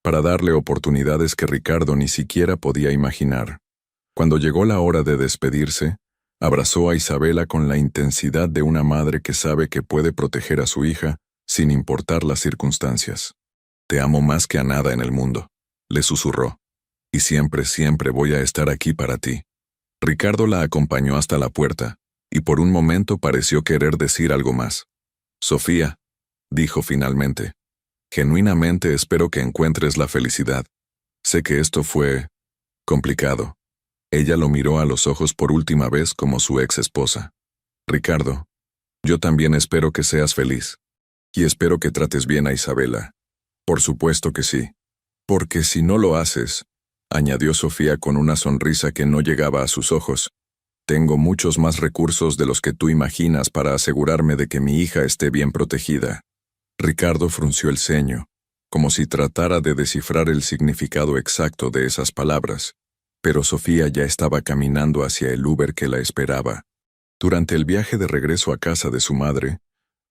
para darle oportunidades que Ricardo ni siquiera podía imaginar. Cuando llegó la hora de despedirse, abrazó a Isabela con la intensidad de una madre que sabe que puede proteger a su hija sin importar las circunstancias. «Te amo más que a nada en el mundo», le susurró, «y siempre, siempre voy a estar aquí para ti». Ricardo la acompañó hasta la puerta, y por un momento pareció querer decir algo más. «Sofía», dijo finalmente, «genuinamente espero que encuentres la felicidad. Sé que esto fue complicado». Ella lo miró a los ojos por última vez como su ex esposa. «Ricardo, yo también espero que seas feliz. Y espero que trates bien a Isabela». «Por supuesto que sí. Porque si no lo haces», añadió Sofía con una sonrisa que no llegaba a sus ojos, «tengo muchos más recursos de los que tú imaginas para asegurarme de que mi hija esté bien protegida». Ricardo frunció el ceño, como si tratara de descifrar el significado exacto de esas palabras, pero Sofía ya estaba caminando hacia el Uber que la esperaba. Durante el viaje de regreso a casa de su madre,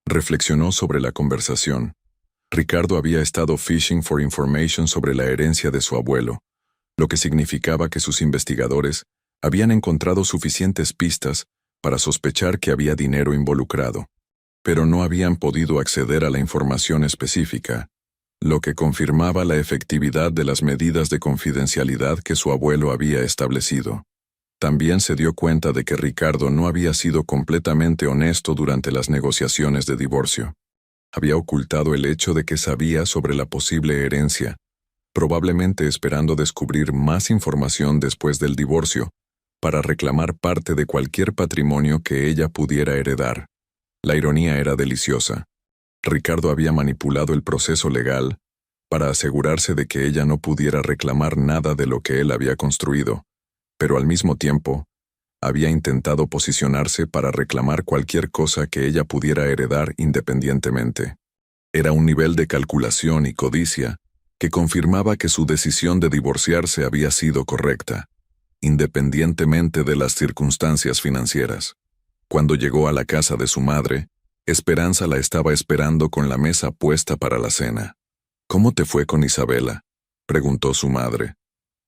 reflexionó sobre la conversación. Ricardo había estado fishing for information sobre la herencia de su abuelo, lo que significaba que sus investigadores habían encontrado suficientes pistas para sospechar que había dinero involucrado, pero no habían podido acceder a la información específica, lo que confirmaba la efectividad de las medidas de confidencialidad que su abuelo había establecido. También se dio cuenta de que Ricardo no había sido completamente honesto durante las negociaciones de divorcio. Había ocultado el hecho de que sabía sobre la posible herencia, probablemente esperando descubrir más información después del divorcio, para reclamar parte de cualquier patrimonio que ella pudiera heredar. La ironía era deliciosa. Ricardo había manipulado el proceso legal para asegurarse de que ella no pudiera reclamar nada de lo que él había construido, pero al mismo tiempo, había intentado posicionarse para reclamar cualquier cosa que ella pudiera heredar independientemente. Era un nivel de calculación y codicia que confirmaba que su decisión de divorciarse había sido correcta, independientemente de las circunstancias financieras. Cuando llegó a la casa de su madre, Esperanza la estaba esperando con la mesa puesta para la cena. «¿Cómo te fue con Isabela?», preguntó su madre.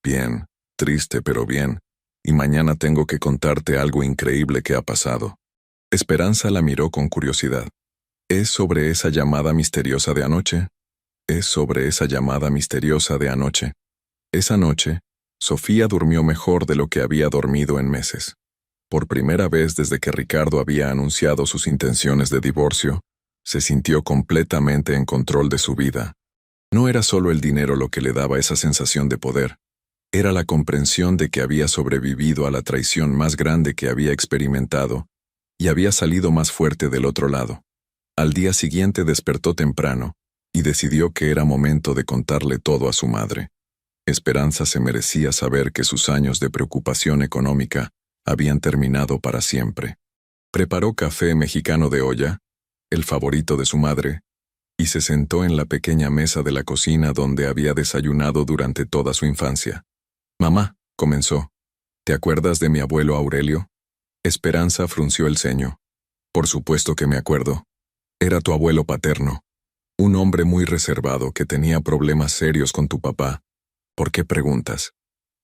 «Bien, triste pero bien, y mañana tengo que contarte algo increíble que ha pasado». Esperanza la miró con curiosidad. «¿Es sobre esa llamada misteriosa de anoche?». «Es sobre esa llamada misteriosa de anoche». Esa noche, Sofía durmió mejor de lo que había dormido en meses. Por primera vez desde que Ricardo había anunciado sus intenciones de divorcio, se sintió completamente en control de su vida. No era solo el dinero lo que le daba esa sensación de poder, era la comprensión de que había sobrevivido a la traición más grande que había experimentado y había salido más fuerte del otro lado. Al día siguiente despertó temprano y decidió que era momento de contarle todo a su madre. Esperanza se merecía saber que sus años de preocupación económica habían terminado para siempre. Preparó café mexicano de olla, el favorito de su madre, y se sentó en la pequeña mesa de la cocina donde había desayunado durante toda su infancia. «Mamá», comenzó, «¿te acuerdas de mi abuelo Aurelio?». Esperanza frunció el ceño. «Por supuesto que me acuerdo. Era tu abuelo paterno. Un hombre muy reservado que tenía problemas serios con tu papá». «¿Por qué preguntas?».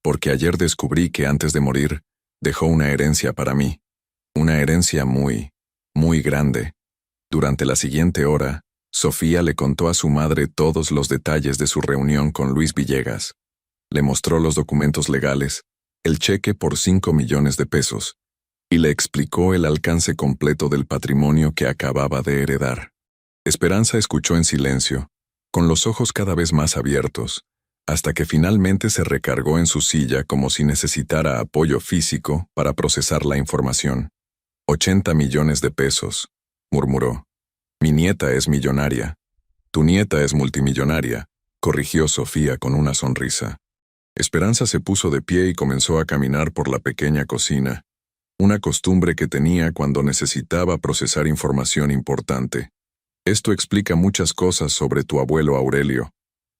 «Porque ayer descubrí que antes de morir, dejó una herencia para mí. Una herencia muy, muy grande». Durante la siguiente hora, Sofía le contó a su madre todos los detalles de su reunión con Luis Villegas. Le mostró los documentos legales, el cheque por 5 millones de pesos, y le explicó el alcance completo del patrimonio que acababa de heredar. Esperanza escuchó en silencio, con los ojos cada vez más abiertos, hasta que finalmente se recargó en su silla como si necesitara apoyo físico para procesar la información. 80 millones de pesos, murmuró. «Mi nieta es millonaria». «Tu nieta es multimillonaria», corrigió Sofía con una sonrisa. Esperanza se puso de pie y comenzó a caminar por la pequeña cocina, una costumbre que tenía cuando necesitaba procesar información importante. «Esto explica muchas cosas sobre tu abuelo Aurelio»,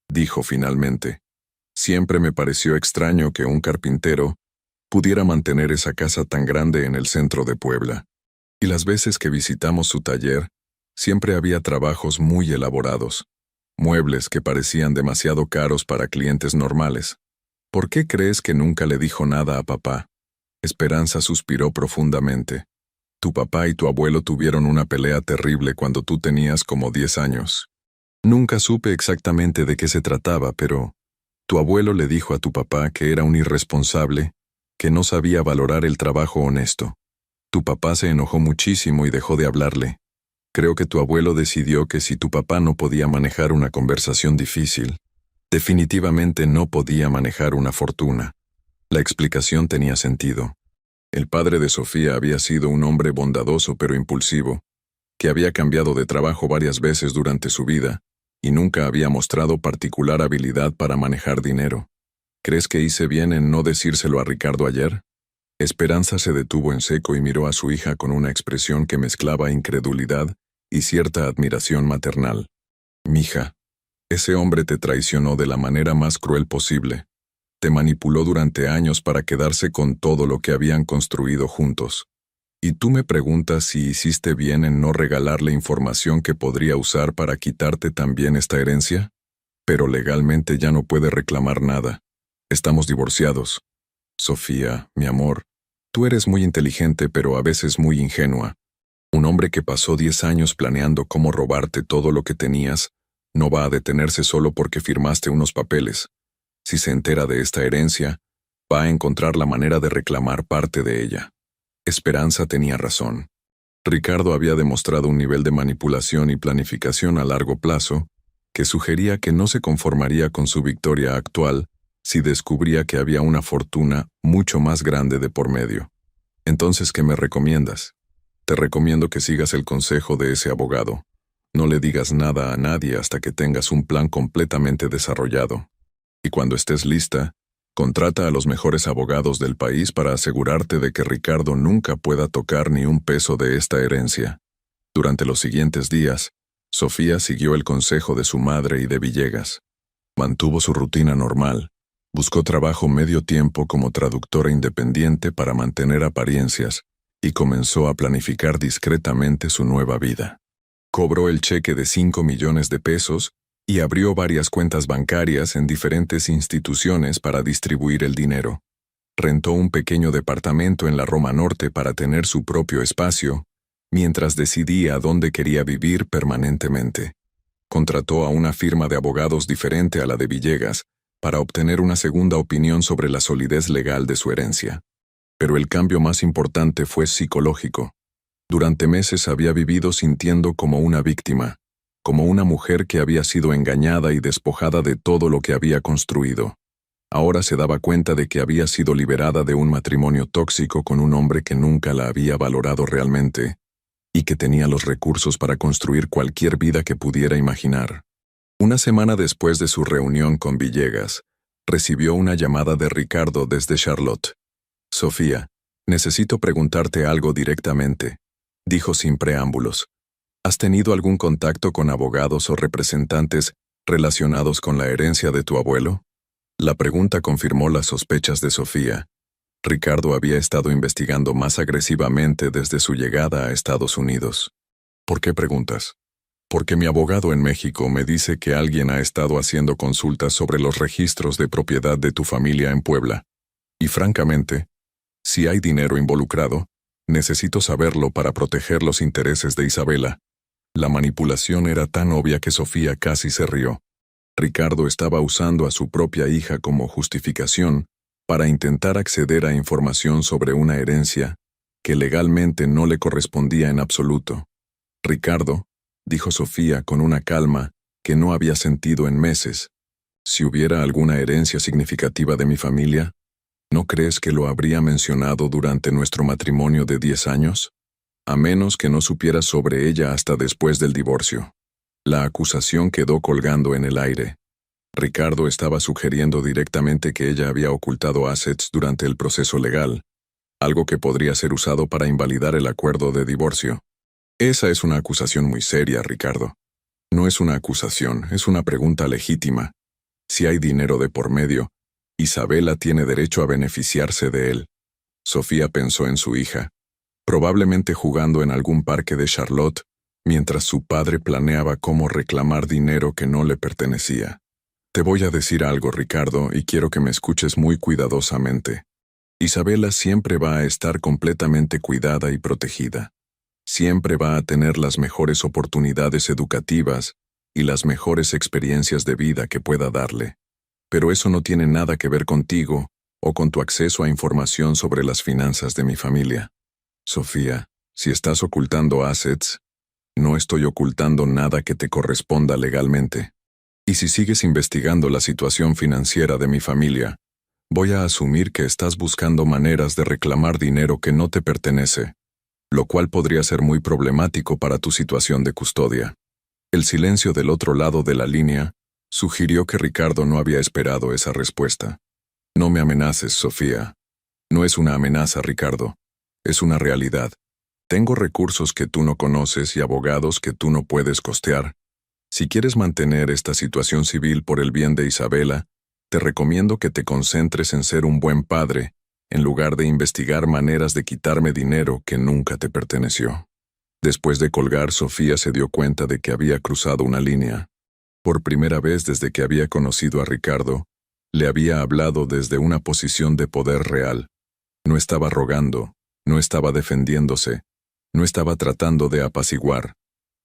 dijo finalmente. «Siempre me pareció extraño que un carpintero pudiera mantener esa casa tan grande en el centro de Puebla. Y las veces que visitamos su taller, siempre había trabajos muy elaborados, muebles que parecían demasiado caros para clientes normales. ¿Por qué crees que nunca le dijo nada a papá?». Esperanza suspiró profundamente. «Tu papá y tu abuelo tuvieron una pelea terrible cuando tú tenías como 10 años. Nunca supe exactamente de qué se trataba, pero tu abuelo le dijo a tu papá que era un irresponsable, que no sabía valorar el trabajo honesto. Tu papá se enojó muchísimo y dejó de hablarle. Creo que tu abuelo decidió que si tu papá no podía manejar una conversación difícil, definitivamente no podía manejar una fortuna». La explicación tenía sentido. El padre de Sofía había sido un hombre bondadoso pero impulsivo, que había cambiado de trabajo varias veces durante su vida y nunca había mostrado particular habilidad para manejar dinero. ¿Crees que hice bien en no decírselo a Ricardo ayer?». Esperanza se detuvo en seco y miró a su hija con una expresión que mezclaba incredulidad y cierta admiración maternal. «Mija, ese hombre te traicionó de la manera más cruel posible. Te manipuló durante años para quedarse con todo lo que habían construido juntos. ¿Y tú me preguntas si hiciste bien en no regalarle información que podría usar para quitarte también esta herencia? Pero legalmente ya no puede reclamar nada. Estamos divorciados. Sofía, mi amor, tú eres muy inteligente pero a veces muy ingenua. Un hombre que pasó 10 años planeando cómo robarte todo lo que tenías, no va a detenerse solo porque firmaste unos papeles. Si se entera de esta herencia, va a encontrar la manera de reclamar parte de ella». Esperanza tenía razón. Ricardo había demostrado un nivel de manipulación y planificación a largo plazo que sugería que no se conformaría con su victoria actual, si descubría que había una fortuna mucho más grande de por medio? Entonces, ¿qué me recomiendas? Te recomiendo que sigas el consejo de ese abogado. No le digas nada a nadie hasta que tengas un plan completamente desarrollado. Y cuando estés lista, contrata a los mejores abogados del país para asegurarte de que Ricardo nunca pueda tocar ni un peso de esta herencia. Durante los siguientes días, Sofía siguió el consejo de su madre y de Villegas. Mantuvo su rutina normal. Buscó trabajo medio tiempo como traductora independiente para mantener apariencias y comenzó a planificar discretamente su nueva vida. Cobró el cheque de 5 millones de pesos y abrió varias cuentas bancarias en diferentes instituciones para distribuir el dinero. Rentó un pequeño departamento en la Roma Norte para tener su propio espacio, mientras decidía dónde quería vivir permanentemente. Contrató a una firma de abogados diferente a la de Villegas para obtener una segunda opinión sobre la solidez legal de su herencia. Pero el cambio más importante fue psicológico. Durante meses había vivido sintiendo como una víctima, como una mujer que había sido engañada y despojada de todo lo que había construido. Ahora se daba cuenta de que había sido liberada de un matrimonio tóxico con un hombre que nunca la había valorado realmente, y que tenía los recursos para construir cualquier vida que pudiera imaginar. Una semana después de su reunión con Villegas, recibió una llamada de Ricardo desde Charlotte. «Sofía, necesito preguntarte algo directamente», dijo sin preámbulos. «¿Has tenido algún contacto con abogados o representantes relacionados con la herencia de tu abuelo?» La pregunta confirmó las sospechas de Sofía. Ricardo había estado investigando más agresivamente desde su llegada a Estados Unidos. «¿Por qué preguntas?» «Porque mi abogado en México me dice que alguien ha estado haciendo consultas sobre los registros de propiedad de tu familia en Puebla. Y francamente, si hay dinero involucrado, necesito saberlo para proteger los intereses de Isabela». La manipulación era tan obvia que Sofía casi se rió. Ricardo estaba usando a su propia hija como justificación para intentar acceder a información sobre una herencia que legalmente no le correspondía en absoluto. «Ricardo», dijo Sofía con una calma que no había sentido en meses, «si hubiera alguna herencia significativa de mi familia, ¿no crees que lo habría mencionado durante nuestro matrimonio de 10 años? A menos que no supiera sobre ella hasta después del divorcio». La acusación quedó colgando en el aire. Ricardo estaba sugiriendo directamente que ella había ocultado assets durante el proceso legal, algo que podría ser usado para invalidar el acuerdo de divorcio. «Esa es una acusación muy seria, Ricardo». «No es una acusación, es una pregunta legítima. Si hay dinero de por medio, Isabela tiene derecho a beneficiarse de él». Sofía pensó en su hija, probablemente jugando en algún parque de Charlotte, mientras su padre planeaba cómo reclamar dinero que no le pertenecía. «Te voy a decir algo, Ricardo, y quiero que me escuches muy cuidadosamente. Isabela siempre va a estar completamente cuidada y protegida. Siempre va a tener las mejores oportunidades educativas y las mejores experiencias de vida que pueda darle. Pero eso no tiene nada que ver contigo o con tu acceso a información sobre las finanzas de mi familia. Sofía, si estás ocultando assets, no estoy ocultando nada que te corresponda legalmente. Y si sigues investigando la situación financiera de mi familia, voy a asumir que estás buscando maneras de reclamar dinero que no te pertenece, lo cual podría ser muy problemático para tu situación de custodia». El silencio del otro lado de la línea sugirió que Ricardo no había esperado esa respuesta. «No me amenaces, Sofía». «No es una amenaza, Ricardo. Es una realidad. Tengo recursos que tú no conoces y abogados que tú no puedes costear. Si quieres mantener esta situación civil por el bien de Isabela, te recomiendo que te concentres en ser un buen padre, en lugar de investigar maneras de quitarme dinero que nunca te perteneció». Después de colgar, Sofía se dio cuenta de que había cruzado una línea. Por primera vez desde que había conocido a Ricardo, le había hablado desde una posición de poder real. No estaba rogando, no estaba defendiéndose, no estaba tratando de apaciguar.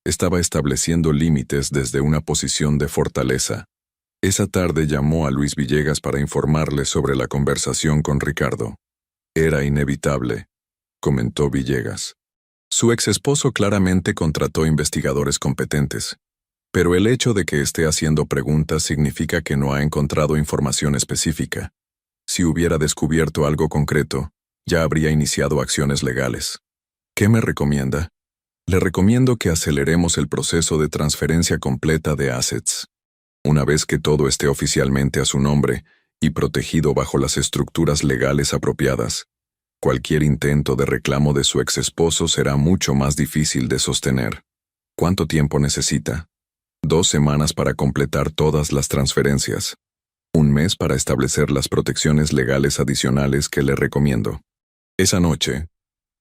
Estaba estableciendo límites desde una posición de fortaleza. Esa tarde llamó a Luis Villegas para informarle sobre la conversación con Ricardo. «Era inevitable», comentó Villegas. Su ex esposo claramente contrató investigadores competentes, Pero el hecho de que esté haciendo preguntas significa que no ha encontrado información específica. Si hubiera descubierto algo concreto, ya habría iniciado acciones legales. ¿Qué me recomienda? Le recomiendo que aceleremos el proceso de transferencia completa de assets. Una vez que todo esté oficialmente a su nombre y protegido bajo las estructuras legales apropiadas, cualquier intento de reclamo de su exesposo será mucho más difícil de sostener. ¿Cuánto tiempo necesita? 2 semanas para completar todas las transferencias. 1 mes para establecer las protecciones legales adicionales que le recomiendo. Esa noche,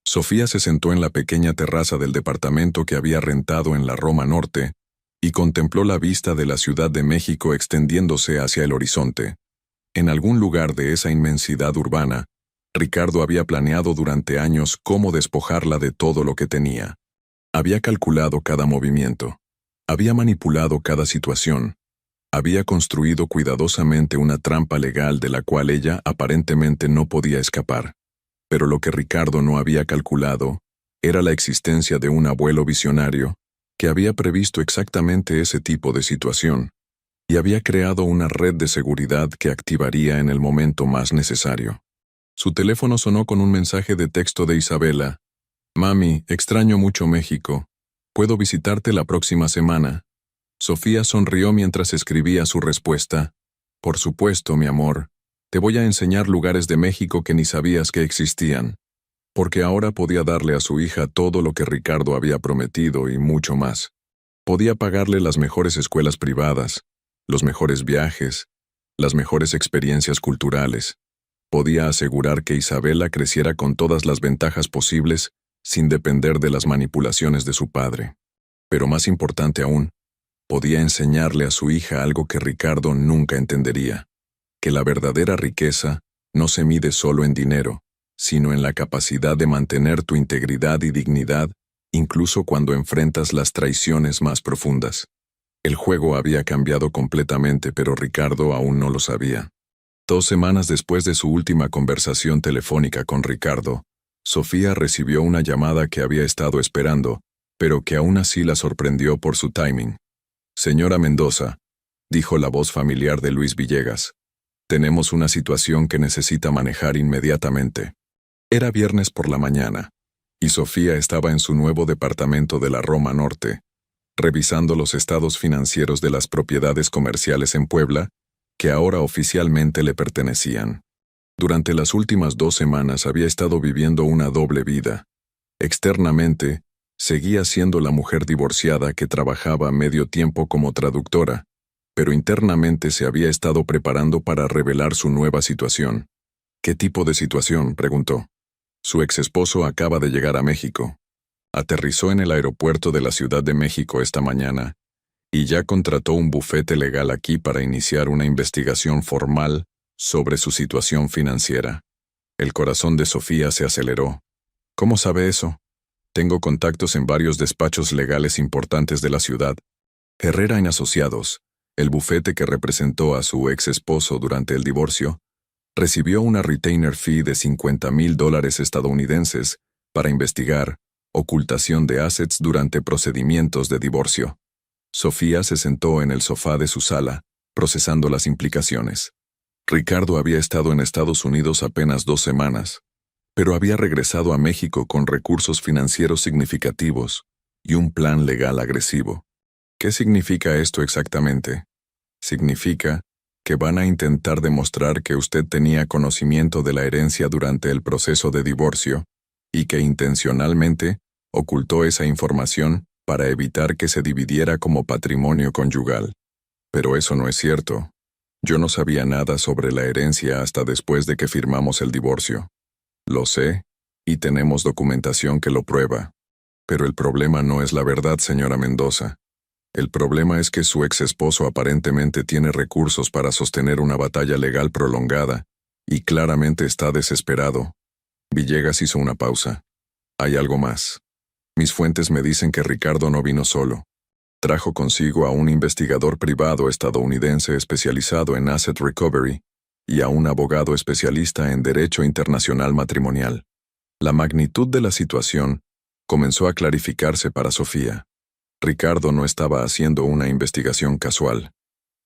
Sofía se sentó en la pequeña terraza del departamento que había rentado en la Roma Norte y contempló la vista de la Ciudad de México extendiéndose hacia el horizonte. En algún lugar de esa inmensidad urbana, Ricardo había planeado durante años cómo despojarla de todo lo que tenía. Había calculado cada movimiento. Había manipulado cada situación. Había construido cuidadosamente una trampa legal de la cual ella aparentemente no podía escapar. Pero lo que Ricardo no había calculado era la existencia de un abuelo visionario que había previsto exactamente ese tipo de situación y había creado una red de seguridad que activaría en el momento más necesario. Su teléfono sonó con un mensaje de texto de Isabela. «Mami, extraño mucho México. ¿Puedo visitarte la próxima semana?» Sofía sonrió mientras escribía su respuesta. «Por supuesto, mi amor. Te voy a enseñar lugares de México que ni sabías que existían». Porque ahora podía darle a su hija todo lo que Ricardo había prometido y mucho más. Podía pagarle las mejores escuelas privadas, los mejores viajes, las mejores experiencias culturales. Podía asegurar que Isabela creciera con todas las ventajas posibles sin depender de las manipulaciones de su padre. Pero más importante aún, podía enseñarle a su hija algo que Ricardo nunca entendería, que la verdadera riqueza no se mide solo en dinero, sino en la capacidad de mantener tu integridad y dignidad, incluso cuando enfrentas las traiciones más profundas. El juego había cambiado completamente, pero Ricardo aún no lo sabía. 2 semanas después de su última conversación telefónica con Ricardo, Sofía recibió una llamada que había estado esperando, pero que aún así la sorprendió por su timing. «Señora Mendoza», dijo la voz familiar de Luis Villegas, «tenemos una situación que necesita manejar inmediatamente». Era viernes por la mañana, y Sofía estaba en su nuevo departamento de la Roma Norte, revisando los estados financieros de las propiedades comerciales en Puebla, que ahora oficialmente le pertenecían. Durante las últimas 2 semanas había estado viviendo una doble vida. Externamente, seguía siendo la mujer divorciada que trabajaba medio tiempo como traductora, pero internamente se había estado preparando para revelar su nueva situación. «¿Qué tipo de situación?», preguntó. Su exesposo acaba de llegar a México. Aterrizó en el aeropuerto de la Ciudad de México esta mañana y ya contrató un bufete legal aquí para iniciar una investigación formal sobre su situación financiera. El corazón de Sofía se aceleró. «¿Cómo sabe eso?» «Tengo contactos en varios despachos legales importantes de la ciudad. Herrera & Asociados, el bufete que representó a su ex esposo durante el divorcio, recibió una retainer fee de $50,000 estadounidenses para investigar ocultación de assets durante procedimientos de divorcio». Sofía se sentó en el sofá de su sala, procesando las implicaciones. Ricardo había estado en Estados Unidos apenas 2 semanas, pero había regresado a México con recursos financieros significativos y un plan legal agresivo. ¿Qué significa esto exactamente? Significa que van a intentar demostrar que usted tenía conocimiento de la herencia durante el proceso de divorcio y que intencionalmente ocultó esa información para evitar que se dividiera como patrimonio conyugal. Pero eso no es cierto. Yo no sabía nada sobre la herencia hasta después de que firmamos el divorcio. Lo sé, y tenemos documentación que lo prueba. Pero el problema no es la verdad, señora Mendoza. El problema es que su ex esposo aparentemente tiene recursos para sostener una batalla legal prolongada, y claramente está desesperado. Villegas hizo una pausa. Hay algo más. Mis fuentes me dicen que Ricardo no vino solo. Trajo consigo a un investigador privado estadounidense especializado en asset recovery y a un abogado especialista en derecho internacional matrimonial. La magnitud de la situación comenzó a clarificarse para Sofía. Ricardo no estaba haciendo una investigación casual.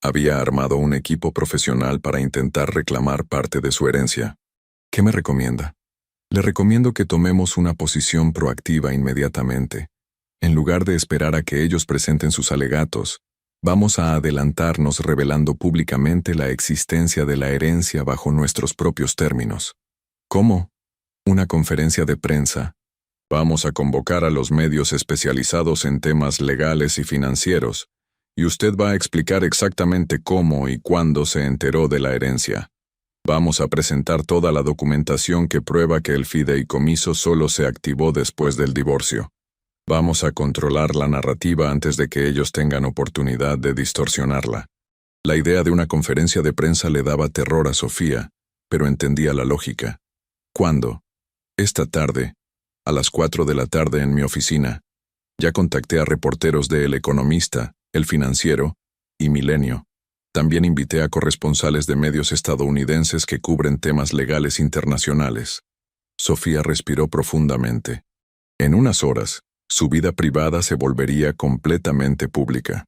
Había armado un equipo profesional para intentar reclamar parte de su herencia. ¿Qué me recomienda? Le recomiendo que tomemos una posición proactiva inmediatamente. En lugar de esperar a que ellos presenten sus alegatos, vamos a adelantarnos revelando públicamente la existencia de la herencia bajo nuestros propios términos. ¿Cómo? Una conferencia de prensa. Vamos a convocar a los medios especializados en temas legales y financieros, y usted va a explicar exactamente cómo y cuándo se enteró de la herencia. Vamos a presentar toda la documentación que prueba que el fideicomiso solo se activó después del divorcio. Vamos a controlar la narrativa antes de que ellos tengan oportunidad de distorsionarla. La idea de una conferencia de prensa le daba terror a Sofía, pero entendía la lógica. ¿Cuándo? Esta tarde, a las 4 de la tarde en mi oficina. Ya contacté a reporteros de El Economista, El Financiero y Milenio. También invité a corresponsales de medios estadounidenses que cubren temas legales internacionales. Sofía respiró profundamente. En unas horas, su vida privada se volvería completamente pública.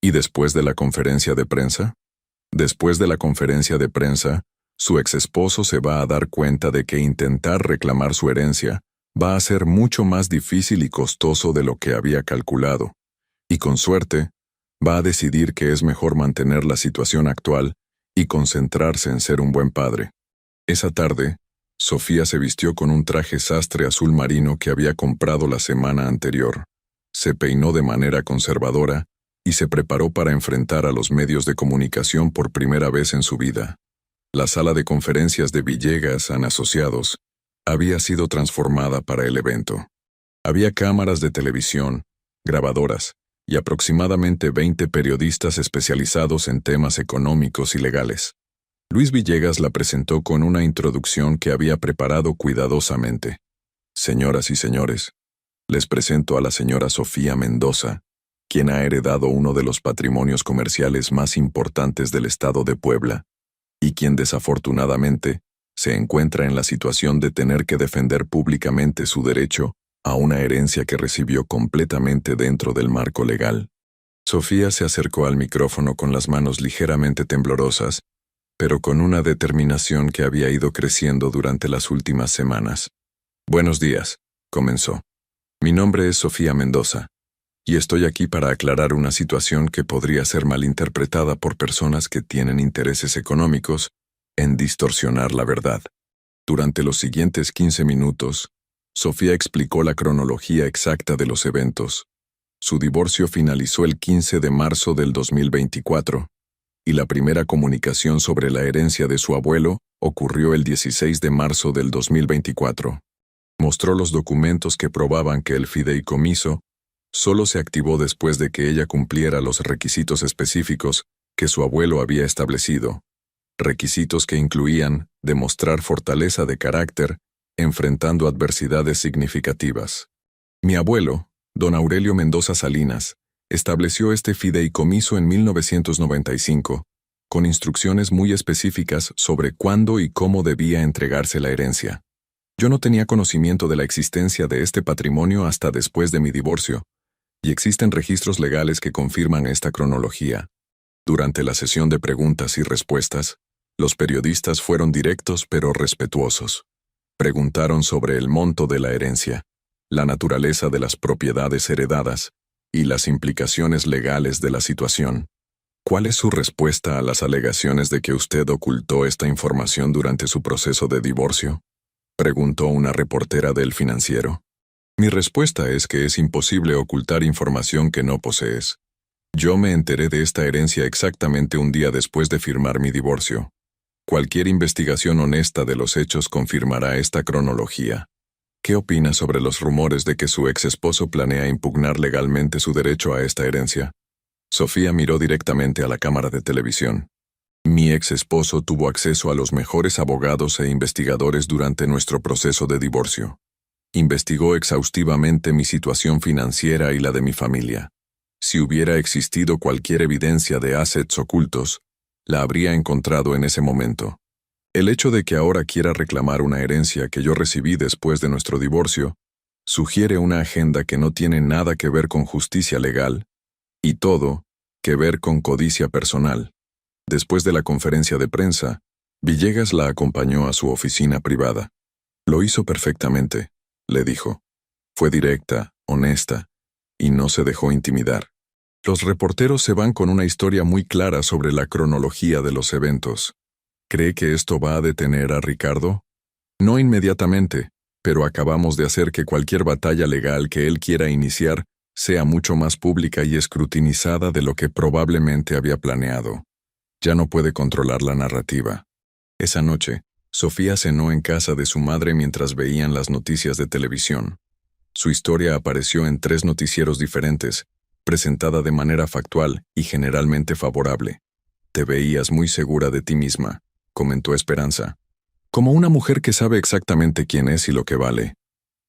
¿Y después de la conferencia de prensa? Después de la conferencia de prensa, su exesposo se va a dar cuenta de que intentar reclamar su herencia va a ser mucho más difícil y costoso de lo que había calculado. Y con suerte, va a decidir que es mejor mantener la situación actual y concentrarse en ser un buen padre. Esa tarde, Sofía se vistió con un traje sastre azul marino que había comprado la semana anterior. Se peinó de manera conservadora y se preparó para enfrentar a los medios de comunicación por primera vez en su vida. La sala de conferencias de Villegas and Asociados había sido transformada para el evento. Había cámaras de televisión, grabadoras y aproximadamente 20 periodistas especializados en temas económicos y legales. Luis Villegas la presentó con una introducción que había preparado cuidadosamente. Señoras y señores, les presento a la señora Sofía Mendoza, quien ha heredado uno de los patrimonios comerciales más importantes del estado de Puebla, y quien desafortunadamente se encuentra en la situación de tener que defender públicamente su derecho a una herencia que recibió completamente dentro del marco legal. Sofía se acercó al micrófono con las manos ligeramente temblorosas, pero con una determinación que había ido creciendo durante las últimas semanas. Buenos días, comenzó. Mi nombre es Sofía Mendoza, y estoy aquí para aclarar una situación que podría ser malinterpretada por personas que tienen intereses económicos en distorsionar la verdad. Durante los siguientes 15 minutos, Sofía explicó la cronología exacta de los eventos. Su divorcio finalizó el 15 de marzo del 2024, y la primera comunicación sobre la herencia de su abuelo ocurrió el 16 de marzo del 2024. Mostró los documentos que probaban que el fideicomiso solo se activó después de que ella cumpliera los requisitos específicos que su abuelo había establecido, requisitos que incluían demostrar fortaleza de carácter enfrentando adversidades significativas. Mi abuelo, don Aurelio Mendoza Salinas, estableció este fideicomiso en 1995, con instrucciones muy específicas sobre cuándo y cómo debía entregarse la herencia. Yo no tenía conocimiento de la existencia de este patrimonio hasta después de mi divorcio, y existen registros legales que confirman esta cronología. Durante la sesión de preguntas y respuestas, los periodistas fueron directos pero respetuosos. Preguntaron sobre el monto de la herencia, la naturaleza de las propiedades heredadas y las implicaciones legales de la situación. ¿Cuál es su respuesta a las alegaciones de que usted ocultó esta información durante su proceso de divorcio?, preguntó una reportera del Financiero. Mi respuesta es que es imposible ocultar información que no posees. Yo me enteré de esta herencia exactamente un día después de firmar mi divorcio. Cualquier investigación honesta de los hechos confirmará esta cronología. ¿Qué opina sobre los rumores de que su ex esposo planea impugnar legalmente su derecho a esta herencia? Sofía miró directamente a la cámara de televisión. Mi ex esposo tuvo acceso a los mejores abogados e investigadores durante nuestro proceso de divorcio. Investigó exhaustivamente mi situación financiera y la de mi familia. Si hubiera existido cualquier evidencia de assets ocultos, la habría encontrado en ese momento. El hecho de que ahora quiera reclamar una herencia que yo recibí después de nuestro divorcio Sugiere una agenda que no tiene nada que ver con justicia legal y todo que ver con codicia personal. Después de la conferencia de prensa, Villegas la acompañó a su oficina privada. Lo hizo perfectamente, le dijo. Fue directa, honesta, y no se dejó intimidar. Los reporteros se van con una historia muy clara sobre la cronología de los eventos. ¿Cree que esto va a detener a Ricardo? No inmediatamente, pero acabamos de hacer que cualquier batalla legal que él quiera iniciar sea mucho más pública y escrutinizada de lo que probablemente había planeado. Ya no puede controlar la narrativa. Esa noche, Sofía cenó en casa de su madre mientras veían las noticias de televisión. Su historia apareció en 3 noticieros diferentes, presentada de manera factual y generalmente favorable. Te veías muy segura de ti misma, comentó Esperanza. Como una mujer que sabe exactamente quién es y lo que vale.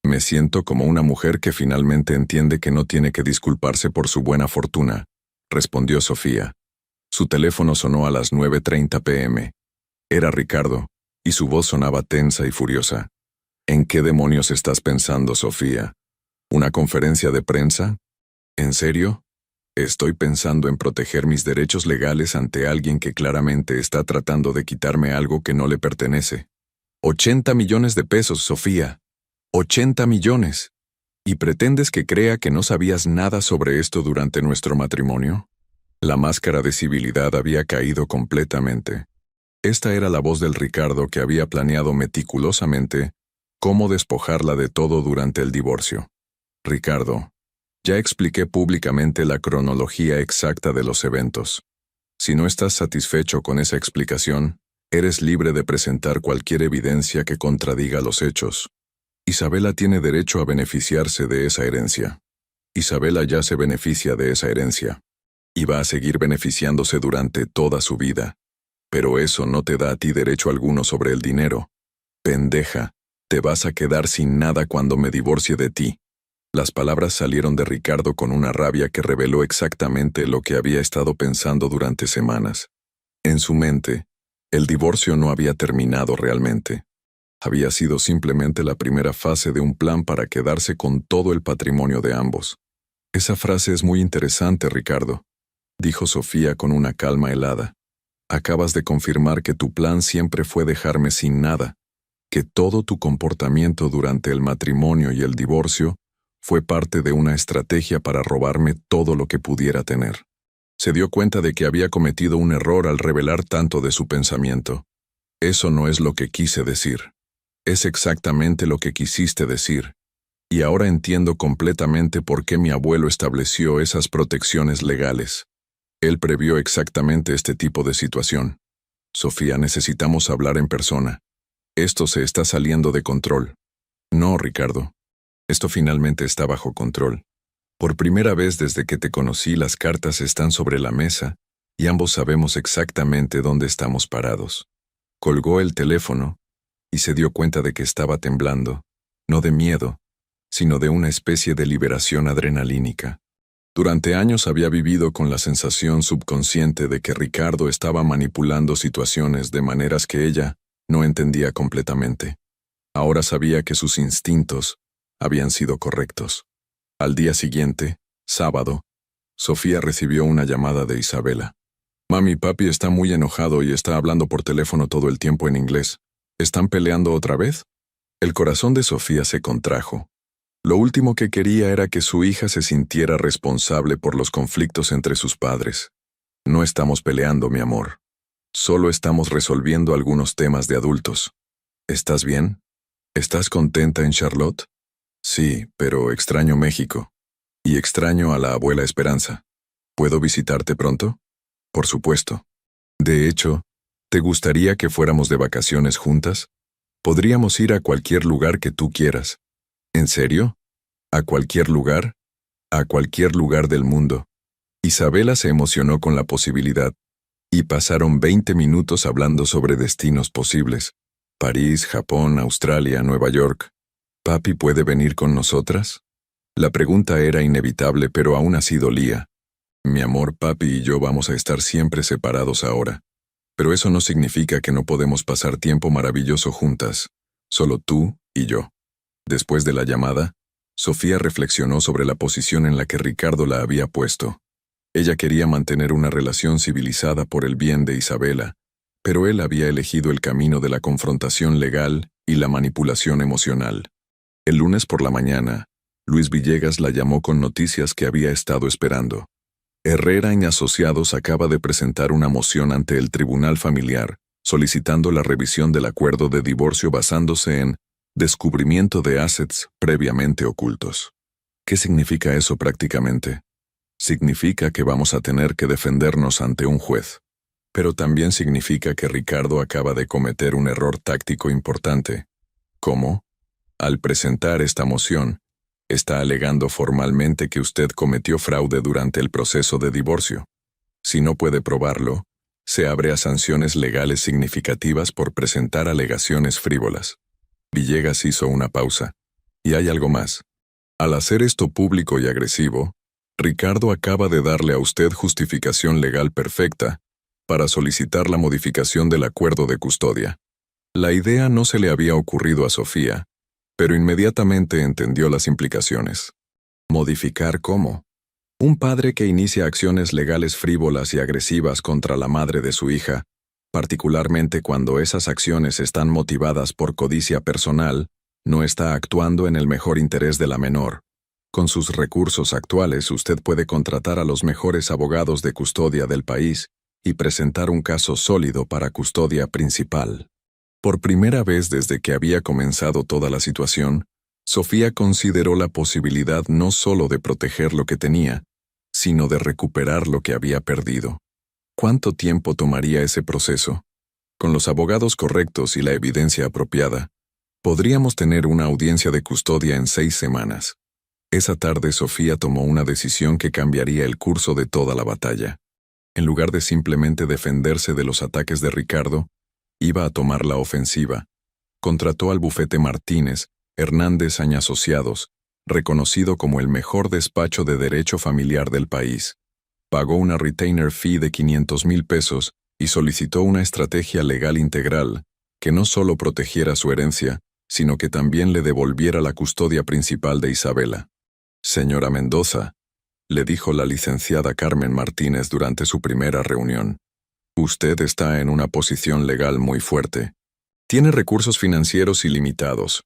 Me siento como una mujer que finalmente entiende que no tiene que disculparse por su buena fortuna, respondió Sofía. Su teléfono sonó a las 9:30 p.m. Era Ricardo, y su voz sonaba tensa y furiosa. ¿En qué demonios estás pensando, Sofía? ¿Una conferencia de prensa? ¿En serio? Estoy pensando en proteger mis derechos legales ante alguien que claramente está tratando de quitarme algo que no le pertenece. 80 millones de pesos, Sofía. 80 millones. ¿Y pretendes que crea que no sabías nada sobre esto durante nuestro matrimonio? La máscara de civilidad había caído completamente. Esta era la voz del Ricardo que había planeado meticulosamente cómo despojarla de todo durante el divorcio. Ricardo, ya expliqué públicamente la cronología exacta de los eventos. Si no estás satisfecho con esa explicación, eres libre de presentar cualquier evidencia que contradiga los hechos. Isabela tiene derecho a beneficiarse de esa herencia. Isabela ya se beneficia de esa herencia. Y va a seguir beneficiándose durante toda su vida. Pero eso no te da a ti derecho alguno sobre el dinero. Pendeja, te vas a quedar sin nada cuando me divorcie de ti. Las palabras salieron de Ricardo con una rabia que reveló exactamente lo que había estado pensando durante semanas. En su mente, el divorcio no había terminado realmente. Había sido simplemente la primera fase de un plan para quedarse con todo el patrimonio de ambos. Esa frase es muy interesante, Ricardo, dijo Sofía con una calma helada. Acabas de confirmar que tu plan siempre fue dejarme sin nada, que todo tu comportamiento durante el matrimonio y el divorcio fue parte de una estrategia para robarme todo lo que pudiera tener. Se dio cuenta de que había cometido un error al revelar tanto de su pensamiento. Eso no es lo que quise decir. Es exactamente lo que quisiste decir. Y ahora entiendo completamente por qué mi abuelo estableció esas protecciones legales. Él previó exactamente este tipo de situación. Sofía, necesitamos hablar en persona. Esto se está saliendo de control. No, Ricardo. Esto finalmente está bajo control. Por primera vez desde que te conocí, las cartas están sobre la mesa y ambos sabemos exactamente dónde estamos parados. Colgó el teléfono y se dio cuenta de que estaba temblando, no de miedo, sino de una especie de liberación adrenalínica. Durante años había vivido con la sensación subconsciente de que Ricardo estaba manipulando situaciones de maneras que ella no entendía completamente. Ahora sabía que sus instintos habían sido correctos. Al día siguiente, sábado, Sofía recibió una llamada de Isabela. Mami, papi está muy enojado y está hablando por teléfono todo el tiempo en inglés. ¿Están peleando otra vez? El corazón de Sofía se contrajo. Lo último que quería era que su hija se sintiera responsable por los conflictos entre sus padres. No estamos peleando, mi amor. Solo estamos resolviendo algunos temas de adultos. ¿Estás bien? ¿Estás contenta en Charlotte? Sí, pero extraño México. Y extraño a la abuela Esperanza. ¿Puedo visitarte pronto? Por supuesto. De hecho, ¿te gustaría que fuéramos de vacaciones juntas? Podríamos ir a cualquier lugar que tú quieras. ¿En serio? ¿A cualquier lugar? A cualquier lugar del mundo. Isabela se emocionó con la posibilidad, y pasaron 20 minutos hablando sobre destinos posibles. París, Japón, Australia, Nueva York. ¿Papi puede venir con nosotras? La pregunta era inevitable, pero aún así dolía. Mi amor, papi y yo vamos a estar siempre separados ahora. Pero eso no significa que no podemos pasar tiempo maravilloso juntas. Solo tú y yo. Después de la llamada, Sofía reflexionó sobre la posición en la que Ricardo la había puesto. Ella quería mantener una relación civilizada por el bien de Isabela, pero él había elegido el camino de la confrontación legal y la manipulación emocional. El lunes por la mañana, Luis Villegas la llamó con noticias que había estado esperando. Herrera y Asociados acaba de presentar una moción ante el Tribunal Familiar, solicitando la revisión del acuerdo de divorcio basándose en descubrimiento de assets previamente ocultos. ¿Qué significa eso prácticamente? Significa que vamos a tener que defendernos ante un juez. Pero también significa que Ricardo acaba de cometer un error táctico importante. ¿Cómo? Al presentar esta moción, está alegando formalmente que usted cometió fraude durante el proceso de divorcio. Si no puede probarlo, se abre a sanciones legales significativas por presentar alegaciones frívolas. Villegas hizo una pausa. Y hay algo más. Al hacer esto público y agresivo, Ricardo acaba de darle a usted justificación legal perfecta para solicitar la modificación del acuerdo de custodia. La idea no se le había ocurrido a Sofía, pero inmediatamente entendió las implicaciones. ¿Modificar cómo? Un padre que inicia acciones legales frívolas y agresivas contra la madre de su hija, particularmente cuando esas acciones están motivadas por codicia personal, no está actuando en el mejor interés de la menor. Con sus recursos actuales usted puede contratar a los mejores abogados de custodia del país y presentar un caso sólido para custodia principal. Por primera vez desde que había comenzado toda la situación, Sofía consideró la posibilidad no solo de proteger lo que tenía, sino de recuperar lo que había perdido. ¿Cuánto tiempo tomaría ese proceso? Con los abogados correctos y la evidencia apropiada, podríamos tener una audiencia de custodia en 6 semanas. Esa tarde Sofía tomó una decisión que cambiaría el curso de toda la batalla. En lugar de simplemente defenderse de los ataques de Ricardo, iba a tomar la ofensiva. Contrató al bufete Martínez, Hernández & Asociados, reconocido como el mejor despacho de derecho familiar del país. Pagó una retainer fee de 500,000 pesos y solicitó una estrategia legal integral que no solo protegiera su herencia, sino que también le devolviera la custodia principal de Isabela. «Señora Mendoza», le dijo la licenciada Carmen Martínez durante su primera reunión, «usted está en una posición legal muy fuerte. Tiene recursos financieros ilimitados,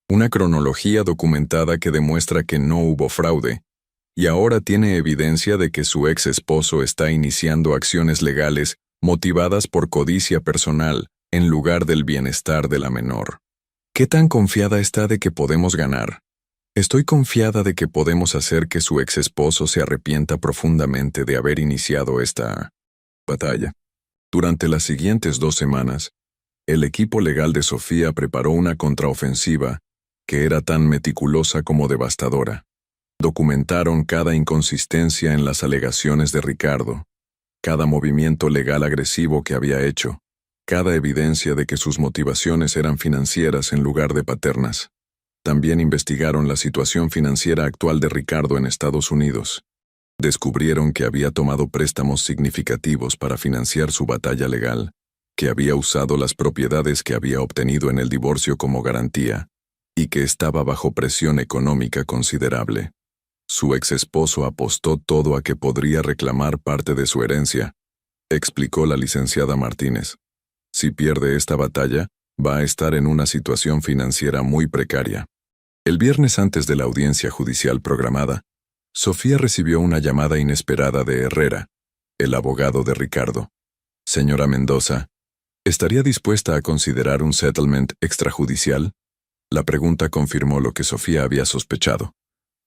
una cronología documentada que demuestra que no hubo fraude, y ahora tiene evidencia de que su ex esposo está iniciando acciones legales motivadas por codicia personal en lugar del bienestar de la menor. ¿Qué tan confiada está de que podemos ganar? Estoy confiada de que podemos hacer que su ex esposo se arrepienta profundamente de haber iniciado esta batalla». Durante las siguientes 2 semanas, el equipo legal de Sofía preparó una contraofensiva que era tan meticulosa como devastadora. Documentaron cada inconsistencia en las alegaciones de Ricardo, cada movimiento legal agresivo que había hecho, cada evidencia de que sus motivaciones eran financieras en lugar de paternas. También investigaron la situación financiera actual de Ricardo en Estados Unidos. Descubrieron que había tomado préstamos significativos para financiar su batalla legal, que había usado las propiedades que había obtenido en el divorcio como garantía, y que estaba bajo presión económica considerable. Su ex esposo apostó todo a que podría reclamar parte de su herencia, explicó la licenciada Martínez. Si pierde esta batalla, va a estar en una situación financiera muy precaria. El viernes antes de la audiencia judicial programada, Sofía recibió una llamada inesperada de Herrera, el abogado de Ricardo. «Señora Mendoza, ¿estaría dispuesta a considerar un settlement extrajudicial?» La pregunta confirmó lo que Sofía había sospechado.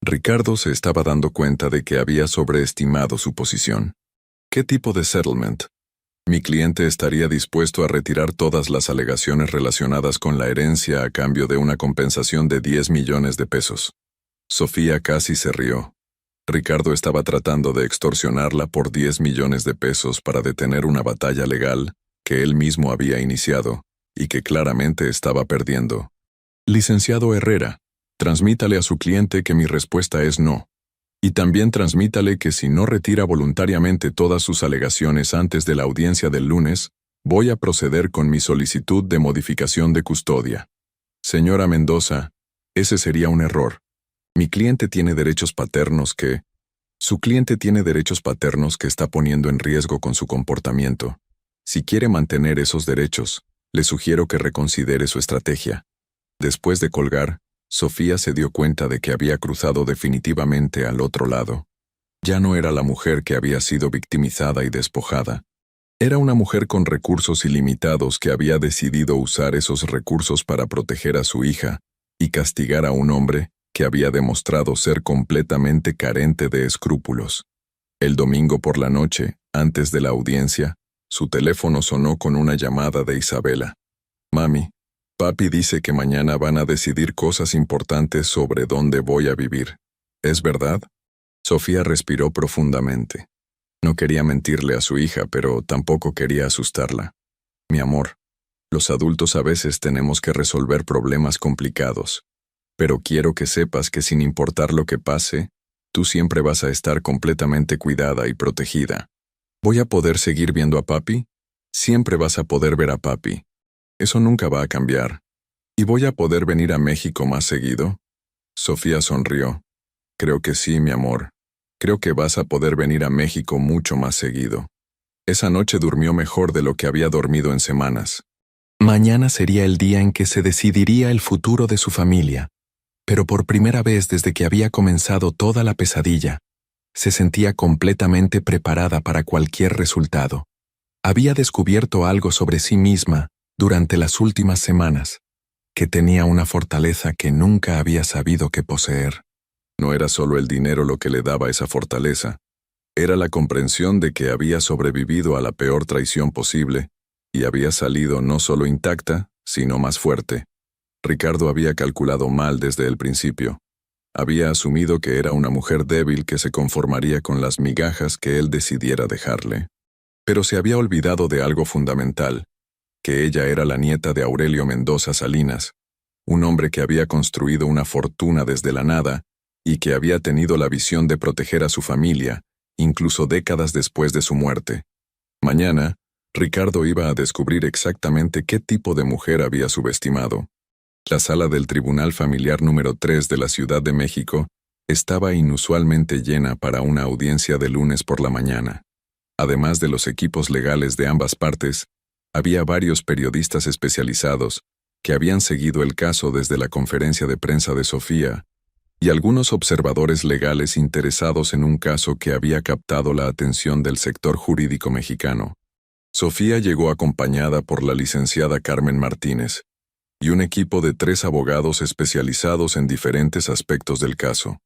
Ricardo se estaba dando cuenta de que había sobreestimado su posición. ¿Qué tipo de settlement? Mi cliente estaría dispuesto a retirar todas las alegaciones relacionadas con la herencia a cambio de una compensación de 10 millones de pesos. Sofía casi se rió. Ricardo estaba tratando de extorsionarla por 10 millones de pesos para detener una batalla legal que él mismo había iniciado y que claramente estaba perdiendo. Licenciado Herrera, transmítale a su cliente que mi respuesta es no. Y también transmítale que si no retira voluntariamente todas sus alegaciones antes de la audiencia del lunes, voy a proceder con mi solicitud de modificación de custodia. Señora Mendoza, ese sería un error. Mi cliente tiene derechos paternos que... Su cliente tiene derechos paternos que está poniendo en riesgo con su comportamiento. Si quiere mantener esos derechos, le sugiero que reconsidere su estrategia. Después de colgar, Sofía se dio cuenta de que había cruzado definitivamente al otro lado. Ya no era la mujer que había sido victimizada y despojada. Era una mujer con recursos ilimitados que había decidido usar esos recursos para proteger a su hija y castigar a un hombre que había demostrado ser completamente carente de escrúpulos. El domingo por la noche, antes de la audiencia, su teléfono sonó con una llamada de Isabela. «Mami, papi dice que mañana van a decidir cosas importantes sobre dónde voy a vivir. ¿Es verdad?» Sofía respiró profundamente. No quería mentirle a su hija, pero tampoco quería asustarla. «Mi amor, los adultos a veces tenemos que resolver problemas complicados. Pero quiero que sepas que sin importar lo que pase, tú siempre vas a estar completamente cuidada y protegida. ¿Voy a poder seguir viendo a papi? Siempre vas a poder ver a papi. Eso nunca va a cambiar. ¿Y voy a poder venir a México más seguido?» Sofía sonrió. «Creo que sí, mi amor. Creo que vas a poder venir a México mucho más seguido». Esa noche durmió mejor de lo que había dormido en semanas. Mañana sería el día en que se decidiría el futuro de su familia. Pero por primera vez desde que había comenzado toda la pesadilla, se sentía completamente preparada para cualquier resultado. Había descubierto algo sobre sí misma durante las últimas semanas, que tenía una fortaleza que nunca había sabido que poseer. No era solo el dinero lo que le daba esa fortaleza, era la comprensión de que había sobrevivido a la peor traición posible y había salido no solo intacta, sino más fuerte. Ricardo había calculado mal desde el principio. Había asumido que era una mujer débil que se conformaría con las migajas que él decidiera dejarle. Pero se había olvidado de algo fundamental, que ella era la nieta de Aurelio Mendoza Salinas, un hombre que había construido una fortuna desde la nada y que había tenido la visión de proteger a su familia, incluso décadas después de su muerte. Mañana, Ricardo iba a descubrir exactamente qué tipo de mujer había subestimado. La sala del Tribunal Familiar número 3 de la Ciudad de México estaba inusualmente llena para una audiencia de lunes por la mañana. Además de los equipos legales de ambas partes, había varios periodistas especializados que habían seguido el caso desde la conferencia de prensa de Sofía y algunos observadores legales interesados en un caso que había captado la atención del sector jurídico mexicano. Sofía llegó acompañada por la licenciada Carmen Martínez y un equipo de 3 abogados especializados en diferentes aspectos del caso.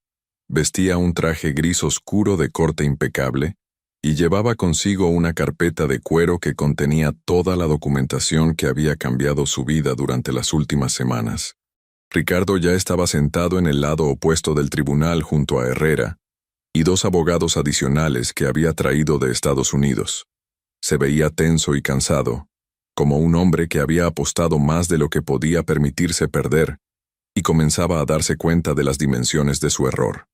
Vestía un traje gris oscuro de corte impecable y llevaba consigo una carpeta de cuero que contenía toda la documentación que había cambiado su vida durante las últimas semanas. Ricardo ya estaba sentado en el lado opuesto del tribunal junto a Herrera y 2 abogados adicionales que había traído de Estados Unidos. Se veía tenso y cansado, como un hombre que había apostado más de lo que podía permitirse perder, y comenzaba a darse cuenta de las dimensiones de su error.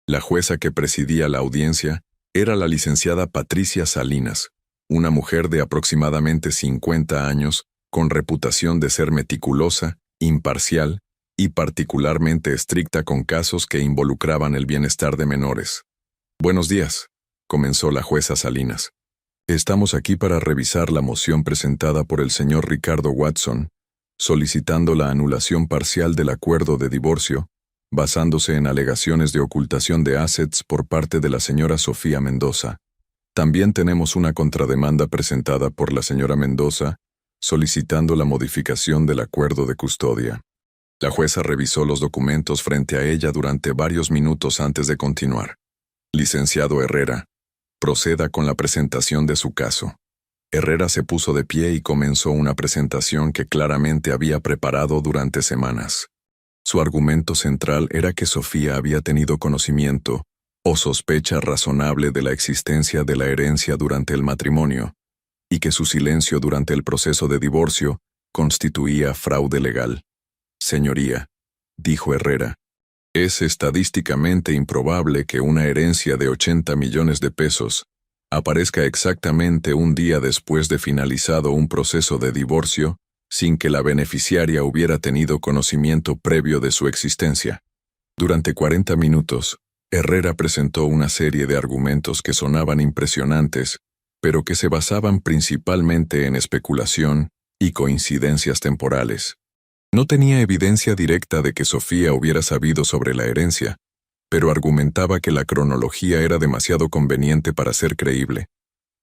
La jueza que presidía la audiencia era la licenciada Patricia Salinas, una mujer de aproximadamente 50 años, con reputación de ser meticulosa, imparcial y particularmente estricta con casos que involucraban el bienestar de menores. «Buenos días», comenzó la jueza Salinas. «Estamos aquí para revisar la moción presentada por el señor Ricardo Watson, solicitando la anulación parcial del acuerdo de divorcio, basándose en alegaciones de ocultación de assets por parte de la señora Sofía Mendoza. También tenemos una contrademanda presentada por la señora Mendoza, solicitando la modificación del acuerdo de custodia». La jueza revisó los documentos frente a ella durante varios minutos antes de continuar. «Licenciado Herrera, proceda con la presentación de su caso». Herrera se puso de pie y comenzó una presentación que claramente había preparado durante semanas. Su argumento central era que Sofía había tenido conocimiento o sospecha razonable de la existencia de la herencia durante el matrimonio, y que su silencio durante el proceso de divorcio constituía fraude legal. «Señoría», dijo Herrera, «es estadísticamente improbable que una herencia de 80 millones de pesos aparezca exactamente un día después de finalizado un proceso de divorcio sin que la beneficiaria hubiera tenido conocimiento previo de su existencia. Durante 40 minutos, Herrera presentó una serie de argumentos que sonaban impresionantes, pero que se basaban principalmente en especulación y coincidencias temporales. No tenía evidencia directa de que Sofía hubiera sabido sobre la herencia, pero argumentaba que la cronología era demasiado conveniente para ser creíble.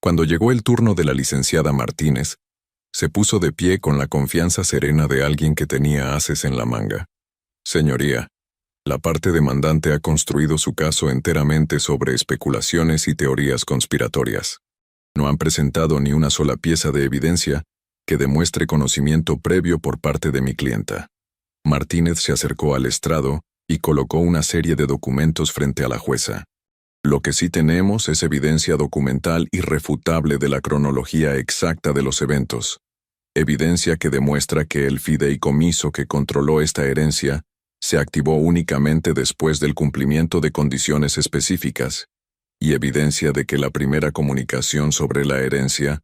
Cuando llegó el turno de la licenciada Martínez, se puso de pie con la confianza serena de alguien que tenía ases en la manga. Señoría, la parte demandante ha construido su caso enteramente sobre especulaciones y teorías conspiratorias. No han presentado ni una sola pieza de evidencia que demuestre conocimiento previo por parte de mi clienta. Martínez se acercó al estrado y colocó una serie de documentos frente a la jueza. Lo que sí tenemos es evidencia documental irrefutable de la cronología exacta de los eventos. Evidencia que demuestra que el fideicomiso que controló esta herencia se activó únicamente después del cumplimiento de condiciones específicas, y evidencia de que la primera comunicación sobre la herencia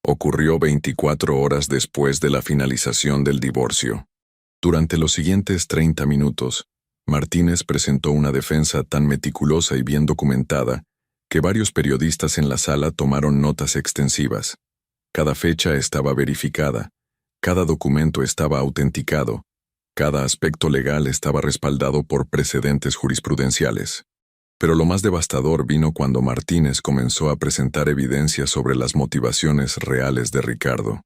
ocurrió 24 horas después de la finalización del divorcio. Durante los siguientes 30 minutos, Martínez presentó una defensa tan meticulosa y bien documentada que varios periodistas en la sala tomaron notas extensivas. Cada fecha estaba verificada, cada documento estaba autenticado, cada aspecto legal estaba respaldado por precedentes jurisprudenciales. Pero lo más devastador vino cuando Martínez comenzó a presentar evidencia sobre las motivaciones reales de Ricardo.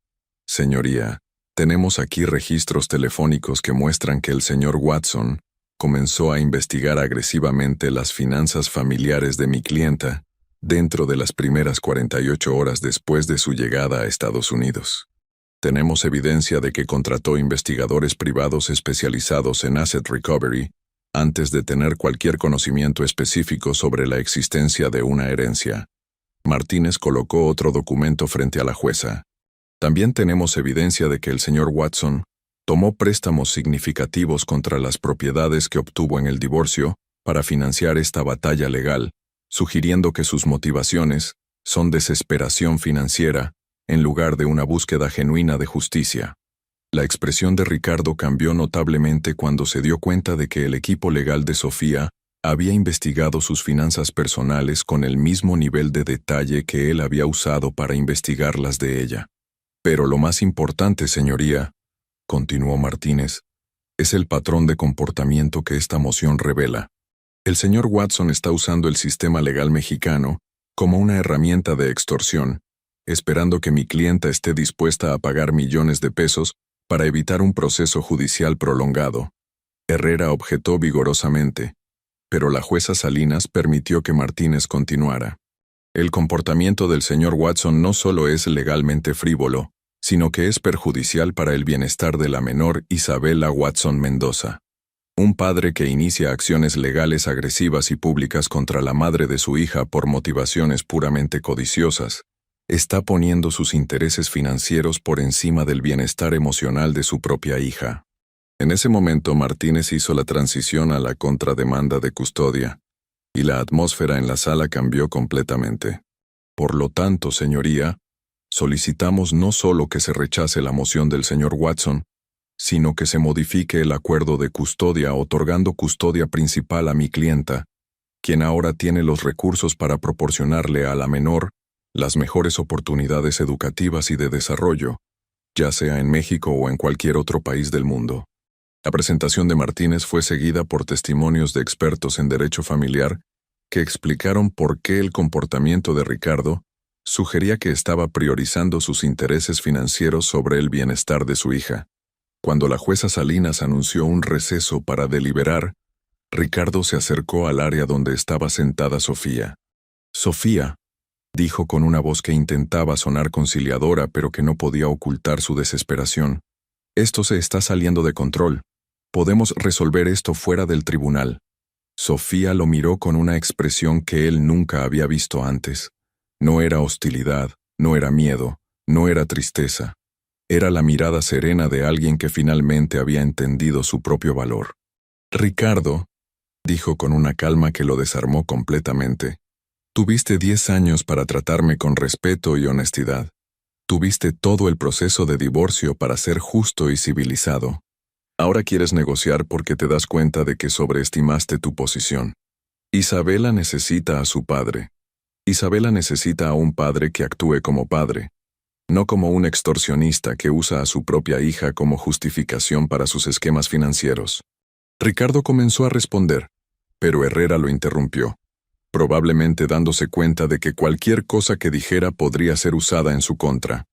Señoría, tenemos aquí registros telefónicos que muestran que el señor Watson comenzó a investigar agresivamente las finanzas familiares de mi clienta dentro de las primeras 48 horas después de su llegada a Estados Unidos. Tenemos evidencia de que contrató investigadores privados especializados en asset recovery antes de tener cualquier conocimiento específico sobre la existencia de una herencia. Martínez colocó otro documento frente a la jueza. También tenemos evidencia de que el señor Watson tomó préstamos significativos contra las propiedades que obtuvo en el divorcio para financiar esta batalla legal, sugiriendo que sus motivaciones son desesperación financiera en lugar de una búsqueda genuina de justicia. La expresión de Ricardo cambió notablemente cuando se dio cuenta de que el equipo legal de Sofía había investigado sus finanzas personales con el mismo nivel de detalle que él había usado para investigar las de ella. Pero lo más importante, señoría, continuó Martínez, es el patrón de comportamiento que esta moción revela. El señor Watson está usando el sistema legal mexicano como una herramienta de extorsión, esperando que mi clienta esté dispuesta a pagar millones de pesos para evitar un proceso judicial prolongado. Herrera objetó vigorosamente, pero la jueza Salinas permitió que Martínez continuara. El comportamiento del señor Watson no solo es legalmente frívolo, sino que es perjudicial para el bienestar de la menor Isabela Watson Mendoza. Un padre que inicia acciones legales agresivas y públicas contra la madre de su hija por motivaciones puramente codiciosas, está poniendo sus intereses financieros por encima del bienestar emocional de su propia hija. En ese momento Martínez hizo la transición a la contrademanda de custodia, y la atmósfera en la sala cambió completamente. Por lo tanto, señoría, solicitamos no solo que se rechace la moción del señor Watson, sino que se modifique el acuerdo de custodia otorgando custodia principal a mi clienta, quien ahora tiene los recursos para proporcionarle a la menor las mejores oportunidades educativas y de desarrollo, ya sea en México o en cualquier otro país del mundo. La presentación de Martínez fue seguida por testimonios de expertos en derecho familiar que explicaron por qué el comportamiento de Ricardo sugería que estaba priorizando sus intereses financieros sobre el bienestar de su hija. Cuando la jueza Salinas anunció un receso para deliberar, Ricardo se acercó al área donde estaba sentada Sofía. Sofía, dijo con una voz que intentaba sonar conciliadora pero que no podía ocultar su desesperación. Esto se está saliendo de control. Podemos resolver esto fuera del tribunal. Sofía lo miró con una expresión que él nunca había visto antes. No era hostilidad, no era miedo, no era tristeza. Era la mirada serena de alguien que finalmente había entendido su propio valor. Ricardo, dijo con una calma que lo desarmó completamente, tuviste 10 años para tratarme con respeto y honestidad. Tuviste todo el proceso de divorcio para ser justo y civilizado. Ahora quieres negociar porque te das cuenta de que sobreestimaste tu posición. Isabela necesita a su padre. Isabela necesita a un padre que actúe como padre, no como un extorsionista que usa a su propia hija como justificación para sus esquemas financieros. Ricardo comenzó a responder, pero Herrera lo interrumpió, probablemente dándose cuenta de que cualquier cosa que dijera podría ser usada en su contra.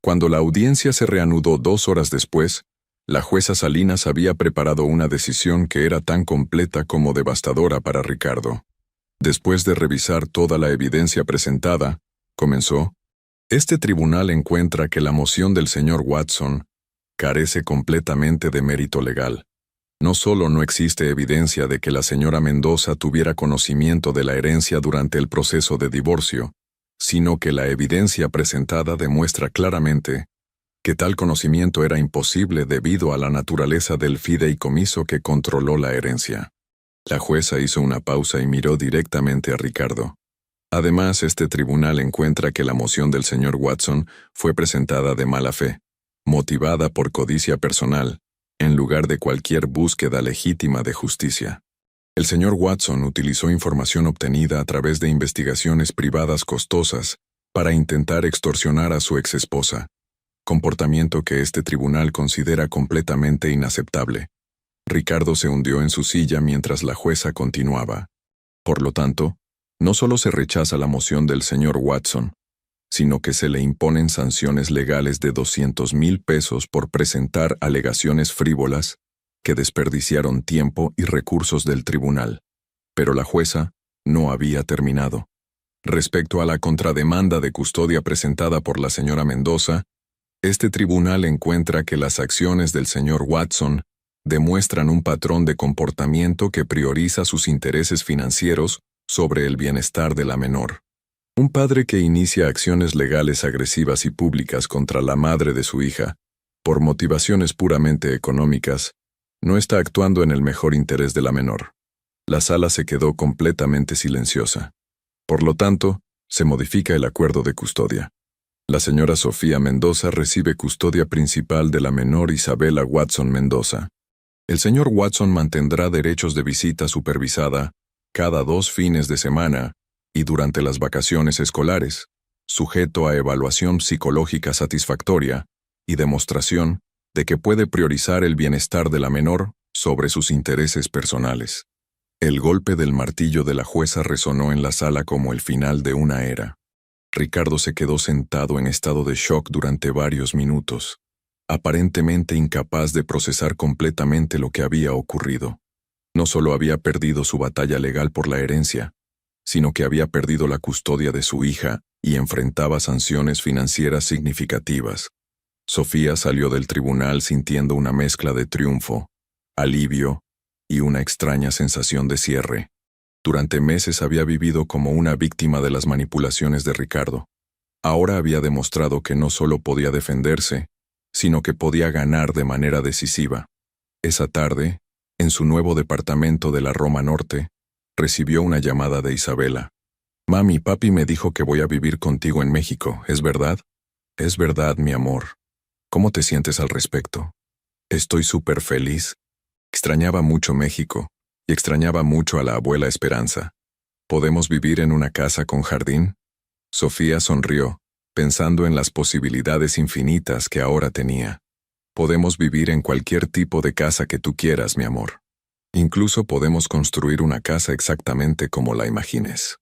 Cuando la audiencia se reanudó 2 horas después, la jueza Salinas había preparado una decisión que era tan completa como devastadora para Ricardo. Después de revisar toda la evidencia presentada, comenzó: este tribunal encuentra que la moción del señor Watson carece completamente de mérito legal. No solo no existe evidencia de que la señora Mendoza tuviera conocimiento de la herencia durante el proceso de divorcio, sino que la evidencia presentada demuestra claramente que tal conocimiento era imposible debido a la naturaleza del fideicomiso que controló la herencia. La jueza hizo una pausa y miró directamente a Ricardo. Además, este tribunal encuentra que la moción del señor Watson fue presentada de mala fe, motivada por codicia personal, en lugar de cualquier búsqueda legítima de justicia. El señor Watson utilizó información obtenida a través de investigaciones privadas costosas para intentar extorsionar a su exesposa, comportamiento que este tribunal considera completamente inaceptable. Ricardo se hundió en su silla mientras la jueza continuaba. Por lo tanto, no solo se rechaza la moción del señor Watson, sino que se le imponen sanciones legales de 200,000 pesos por presentar alegaciones frívolas que desperdiciaron tiempo y recursos del tribunal. Pero la jueza no había terminado. Respecto a la contrademanda de custodia presentada por la señora Mendoza, este tribunal encuentra que las acciones del señor Watson demuestran un patrón de comportamiento que prioriza sus intereses financieros sobre el bienestar de la menor. Un padre que inicia acciones legales agresivas y públicas contra la madre de su hija, por motivaciones puramente económicas, no está actuando en el mejor interés de la menor. La sala se quedó completamente silenciosa. Por lo tanto, se modifica el acuerdo de custodia. La señora Sofía Mendoza recibe custodia principal de la menor Isabela Watson Mendoza. El señor Watson mantendrá derechos de visita supervisada cada 2 fines de semana y durante las vacaciones escolares, sujeto a evaluación psicológica satisfactoria y demostración de que puede priorizar el bienestar de la menor sobre sus intereses personales. El golpe del martillo de la jueza resonó en la sala como el final de una era. Ricardo se quedó sentado en estado de shock durante varios minutos, aparentemente incapaz de procesar completamente lo que había ocurrido. No solo había perdido su batalla legal por la herencia, sino que había perdido la custodia de su hija y enfrentaba sanciones financieras significativas. Sofía salió del tribunal sintiendo una mezcla de triunfo, alivio y una extraña sensación de cierre. Durante meses había vivido como una víctima de las manipulaciones de Ricardo. Ahora había demostrado que no solo podía defenderse, sino que podía ganar de manera decisiva. Esa tarde, en su nuevo departamento de la Roma Norte, recibió una llamada de Isabela. «Mami, papi me dijo que voy a vivir contigo en México, ¿es verdad?» «Es verdad, mi amor. ¿Cómo te sientes al respecto?» «Estoy súper feliz. Extrañaba mucho México y extrañaba mucho a la abuela Esperanza. ¿Podemos vivir en una casa con jardín?» Sofía sonrió, pensando en las posibilidades infinitas que ahora tenía. «Podemos vivir en cualquier tipo de casa que tú quieras, mi amor. Incluso podemos construir una casa exactamente como la imagines».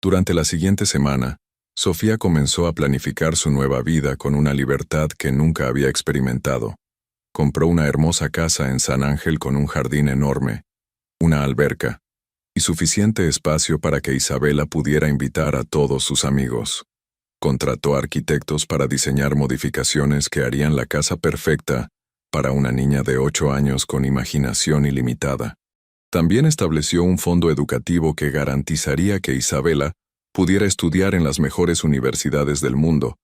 Durante la siguiente semana, Sofía comenzó a planificar su nueva vida con una libertad que nunca había experimentado. Compró una hermosa casa en San Ángel con un jardín enorme, una alberca, y suficiente espacio para que Isabela pudiera invitar a todos sus amigos. Contrató arquitectos para diseñar modificaciones que harían la casa perfecta para una niña de 8 años con imaginación ilimitada. También estableció un fondo educativo que garantizaría que Isabela pudiera estudiar en las mejores universidades del mundo,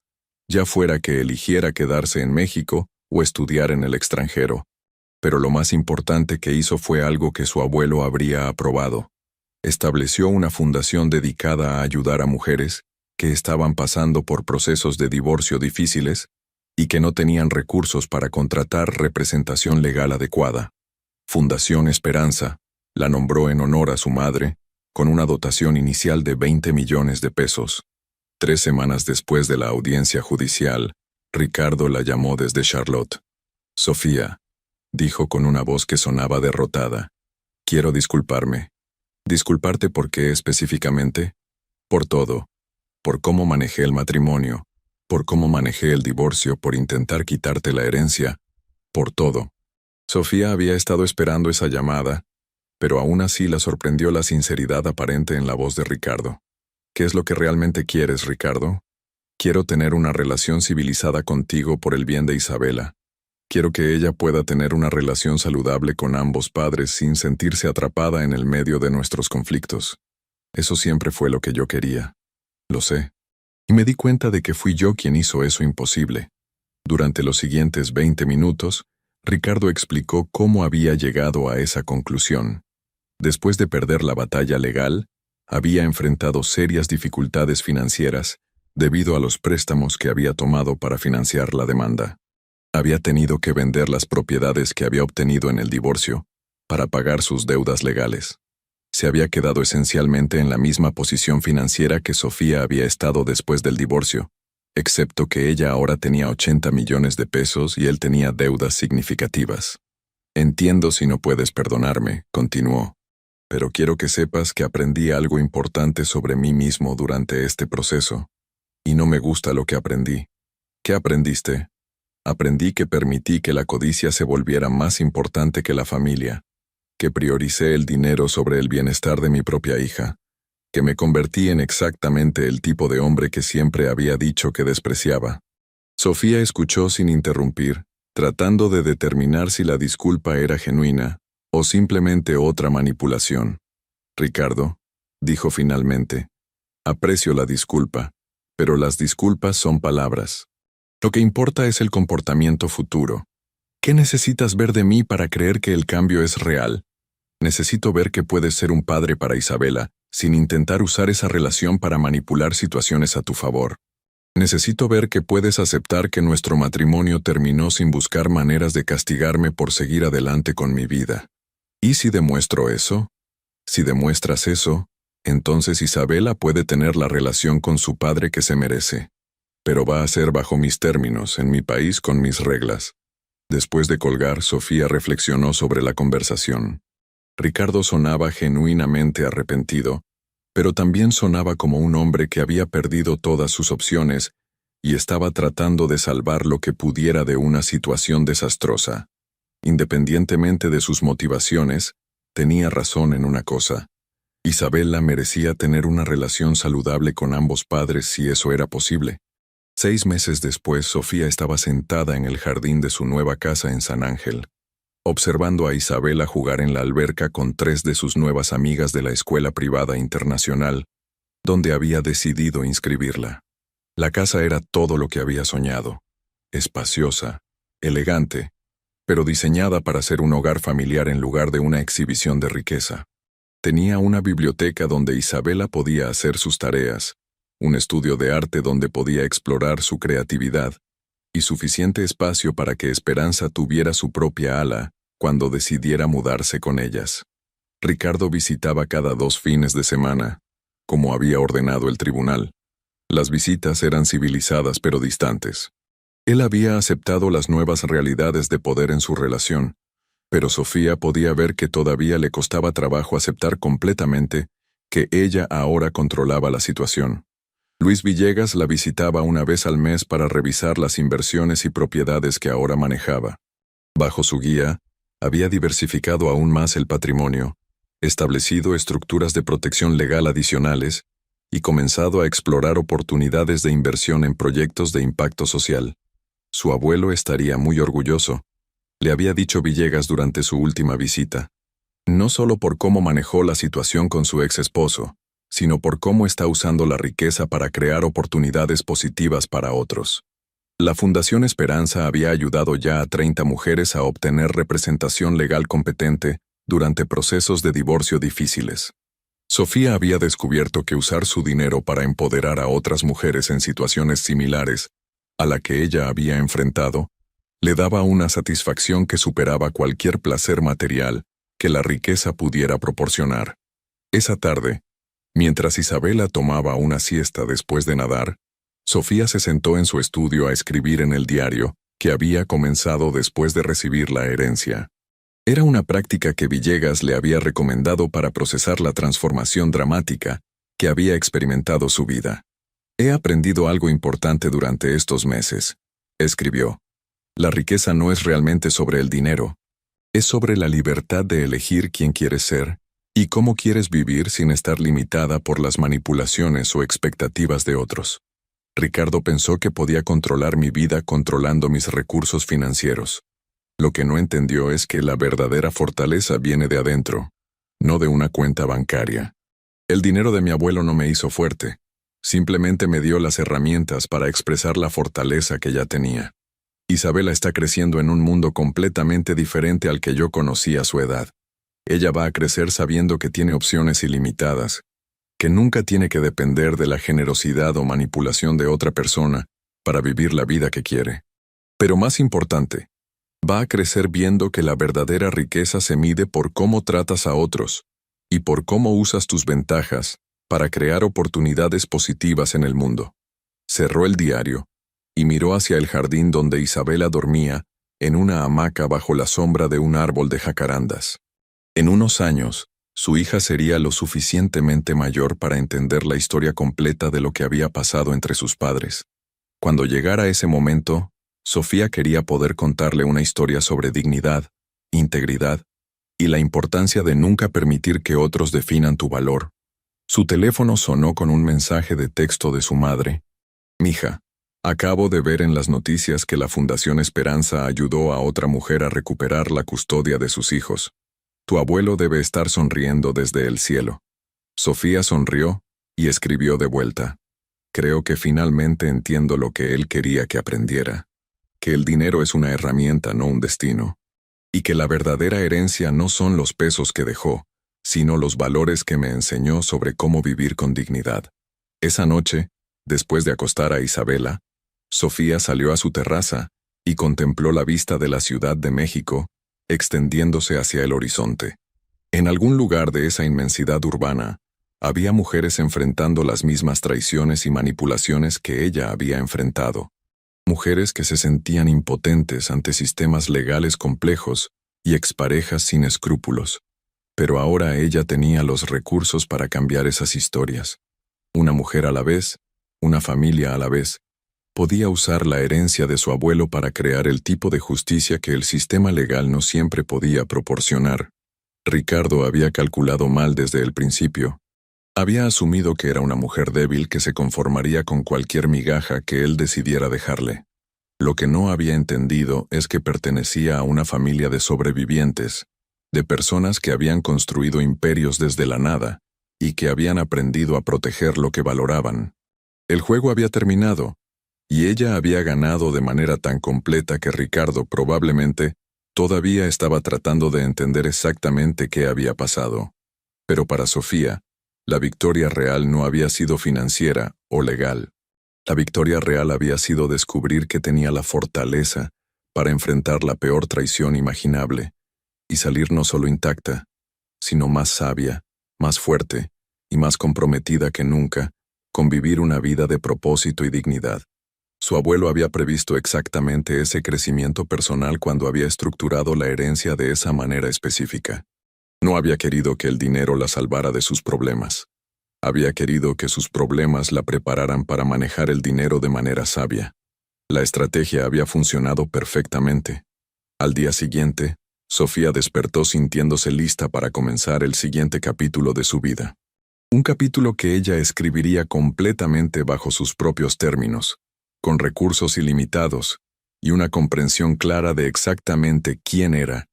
ya fuera que eligiera quedarse en México o estudiar en el extranjero. Pero lo más importante que hizo fue algo que su abuelo habría aprobado. Estableció una fundación dedicada a ayudar a mujeres que estaban pasando por procesos de divorcio difíciles y que no tenían recursos para contratar representación legal adecuada. Fundación Esperanza la nombró en honor a su madre, con una dotación inicial de 20 millones de pesos. 3 semanas después de la audiencia judicial, Ricardo la llamó desde Charlotte. «Sofía», dijo con una voz que sonaba derrotada, «quiero disculparme». «¿Disculparte por qué específicamente?» «Por todo. Por cómo manejé el matrimonio, por cómo manejé el divorcio, por intentar quitarte la herencia, por todo». Sofía había estado esperando esa llamada, pero aún así la sorprendió la sinceridad aparente en la voz de Ricardo. «¿Qué es lo que realmente quieres, Ricardo?» «Quiero tener una relación civilizada contigo por el bien de Isabela. Quiero que ella pueda tener una relación saludable con ambos padres sin sentirse atrapada en el medio de nuestros conflictos. Eso siempre fue lo que yo quería. Lo sé. Y me di cuenta de que fui yo quien hizo eso imposible». Durante los siguientes 20 minutos, Ricardo explicó cómo había llegado a esa conclusión. Después de perder la batalla legal, había enfrentado serias dificultades financieras debido a los préstamos que había tomado para financiar la demanda. Había tenido que vender las propiedades que había obtenido en el divorcio para pagar sus deudas legales. Se había quedado esencialmente en la misma posición financiera que Sofía había estado después del divorcio, excepto que ella ahora tenía 80 millones de pesos y él tenía deudas significativas. «Entiendo si no puedes perdonarme», continuó, «pero quiero que sepas que aprendí algo importante sobre mí mismo durante este proceso, y no me gusta lo que aprendí». «¿Qué aprendiste?» «Aprendí que permití que la codicia se volviera más importante que la familia, que prioricé el dinero sobre el bienestar de mi propia hija, que me convertí en exactamente el tipo de hombre que siempre había dicho que despreciaba». Sofía escuchó sin interrumpir, tratando de determinar si la disculpa era genuina o simplemente otra manipulación. «Ricardo», dijo finalmente, «aprecio la disculpa, pero las disculpas son palabras. Lo que importa es el comportamiento futuro. ¿Qué necesitas ver de mí para creer que el cambio es real? Necesito ver que puedes ser un padre para Isabela, sin intentar usar esa relación para manipular situaciones a tu favor. Necesito ver que puedes aceptar que nuestro matrimonio terminó sin buscar maneras de castigarme por seguir adelante con mi vida. ¿Y si demuestro eso? Si demuestras eso, entonces Isabela puede tener la relación con su padre que se merece. Pero va a ser bajo mis términos, en mi país con mis reglas». Después de colgar, Sofía reflexionó sobre la conversación. Ricardo sonaba genuinamente arrepentido, pero también sonaba como un hombre que había perdido todas sus opciones y estaba tratando de salvar lo que pudiera de una situación desastrosa. Independientemente de sus motivaciones, tenía razón en una cosa. Isabela merecía tener una relación saludable con ambos padres si eso era posible. 6 meses después, Sofía estaba sentada en el jardín de su nueva casa en San Ángel, observando a Isabela jugar en la alberca con 3 de sus nuevas amigas de la escuela privada internacional, donde había decidido inscribirla. La casa era todo lo que había soñado, espaciosa, elegante, pero diseñada para ser un hogar familiar en lugar de una exhibición de riqueza. Tenía una biblioteca donde Isabela podía hacer sus tareas, un estudio de arte donde podía explorar su creatividad, y suficiente espacio para que Esperanza tuviera su propia ala cuando decidiera mudarse con ellas. Ricardo visitaba cada 2 fines de semana, como había ordenado el tribunal. Las visitas eran civilizadas pero distantes. Él había aceptado las nuevas realidades de poder en su relación, pero Sofía podía ver que todavía le costaba trabajo aceptar completamente que ella ahora controlaba la situación. Luis Villegas la visitaba una vez al mes para revisar las inversiones y propiedades que ahora manejaba. Bajo su guía, había diversificado aún más el patrimonio, establecido estructuras de protección legal adicionales y comenzado a explorar oportunidades de inversión en proyectos de impacto social. Su abuelo estaría muy orgulloso, le había dicho Villegas durante su última visita, no solo por cómo manejó la situación con su ex esposo, sino por cómo está usando la riqueza para crear oportunidades positivas para otros. La Fundación Esperanza había ayudado ya a 30 mujeres a obtener representación legal competente durante procesos de divorcio difíciles. Sofía había descubierto que usar su dinero para empoderar a otras mujeres en situaciones similares a la que ella había enfrentado, le daba una satisfacción que superaba cualquier placer material que la riqueza pudiera proporcionar. Esa tarde, mientras Isabela tomaba una siesta después de nadar, Sofía se sentó en su estudio a escribir en el diario que había comenzado después de recibir la herencia. Era una práctica que Villegas le había recomendado para procesar la transformación dramática que había experimentado su vida. «He aprendido algo importante durante estos meses», escribió. «La riqueza no es realmente sobre el dinero. Es sobre la libertad de elegir quién quieres ser y cómo quieres vivir sin estar limitada por las manipulaciones o expectativas de otros». Ricardo pensó que podía controlar mi vida controlando mis recursos financieros. Lo que no entendió es que la verdadera fortaleza viene de adentro, no de una cuenta bancaria. El dinero de mi abuelo no me hizo fuerte, simplemente me dio las herramientas para expresar la fortaleza que ya tenía. Isabela está creciendo en un mundo completamente diferente al que yo conocí a su edad. Ella va a crecer sabiendo que tiene opciones ilimitadas, que nunca tiene que depender de la generosidad o manipulación de otra persona para vivir la vida que quiere. Pero más importante, va a crecer viendo que la verdadera riqueza se mide por cómo tratas a otros y por cómo usas tus ventajas para crear oportunidades positivas en el mundo. Cerró el diario y miró hacia el jardín donde Isabela dormía en una hamaca bajo la sombra de un árbol de jacarandas. En unos años, su hija sería lo suficientemente mayor para entender la historia completa de lo que había pasado entre sus padres. Cuando llegara ese momento, Sofía quería poder contarle una historia sobre dignidad, integridad y la importancia de nunca permitir que otros definan tu valor. Su teléfono sonó con un mensaje de texto de su madre. «Mija, acabo de ver en las noticias que la Fundación Esperanza ayudó a otra mujer a recuperar la custodia de sus hijos. Tu abuelo debe estar sonriendo desde el cielo». Sofía sonrió y escribió de vuelta. «Creo que finalmente entiendo lo que él quería que aprendiera. Que el dinero es una herramienta, no un destino. Y que la verdadera herencia no son los pesos que dejó, sino los valores que me enseñó sobre cómo vivir con dignidad». Esa noche, después de acostar a Isabela, Sofía salió a su terraza y contempló la vista de la Ciudad de México, extendiéndose hacia el horizonte. En algún lugar de esa inmensidad urbana, había mujeres enfrentando las mismas traiciones y manipulaciones que ella había enfrentado. Mujeres que se sentían impotentes ante sistemas legales complejos y exparejas sin escrúpulos. Pero ahora ella tenía los recursos para cambiar esas historias. Una mujer a la vez, una familia a la vez, podía usar la herencia de su abuelo para crear el tipo de justicia que el sistema legal no siempre podía proporcionar. Ricardo había calculado mal desde el principio. Había asumido que era una mujer débil que se conformaría con cualquier migaja que él decidiera dejarle. Lo que no había entendido es que pertenecía a una familia de sobrevivientes, de personas que habían construido imperios desde la nada y que habían aprendido a proteger lo que valoraban. El juego había terminado, y ella había ganado de manera tan completa que Ricardo probablemente todavía estaba tratando de entender exactamente qué había pasado. Pero para Sofía, la victoria real no había sido financiera o legal. La victoria real había sido descubrir que tenía la fortaleza para enfrentar la peor traición imaginable y salir no solo intacta, sino más sabia, más fuerte y más comprometida que nunca con vivir una vida de propósito y dignidad. Su abuelo había previsto exactamente ese crecimiento personal cuando había estructurado la herencia de esa manera específica. No había querido que el dinero la salvara de sus problemas. Había querido que sus problemas la prepararan para manejar el dinero de manera sabia. La estrategia había funcionado perfectamente. Al día siguiente, Sofía despertó sintiéndose lista para comenzar el siguiente capítulo de su vida. Un capítulo que ella escribiría completamente bajo sus propios términos, con recursos ilimitados y una comprensión clara de exactamente quién era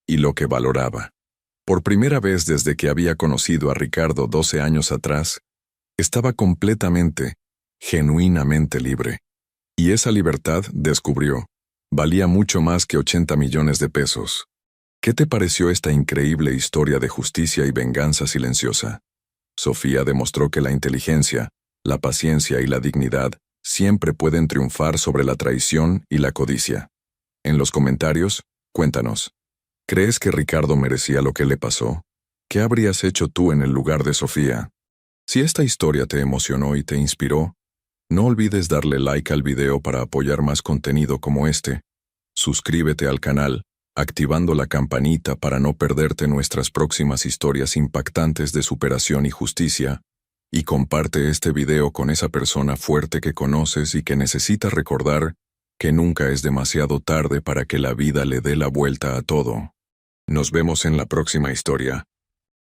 y lo que valoraba. Por primera vez desde que había conocido a Ricardo 12 años atrás, estaba completamente, genuinamente libre. Y esa libertad, descubrió, valía mucho más que 80 millones de pesos. ¿Qué te pareció esta increíble historia de justicia y venganza silenciosa? Sofía demostró que la inteligencia, la paciencia y la dignidad siempre pueden triunfar sobre la traición y la codicia. En los comentarios, cuéntanos, ¿crees que Ricardo merecía lo que le pasó? ¿Qué habrías hecho tú en el lugar de Sofía? Si esta historia te emocionó y te inspiró, no olvides darle like al video para apoyar más contenido como este. Suscríbete al canal, activando la campanita para no perderte nuestras próximas historias impactantes de superación y justicia, y comparte este video con esa persona fuerte que conoces y que necesita recordar que nunca es demasiado tarde para que la vida le dé la vuelta a todo. Nos vemos en la próxima historia.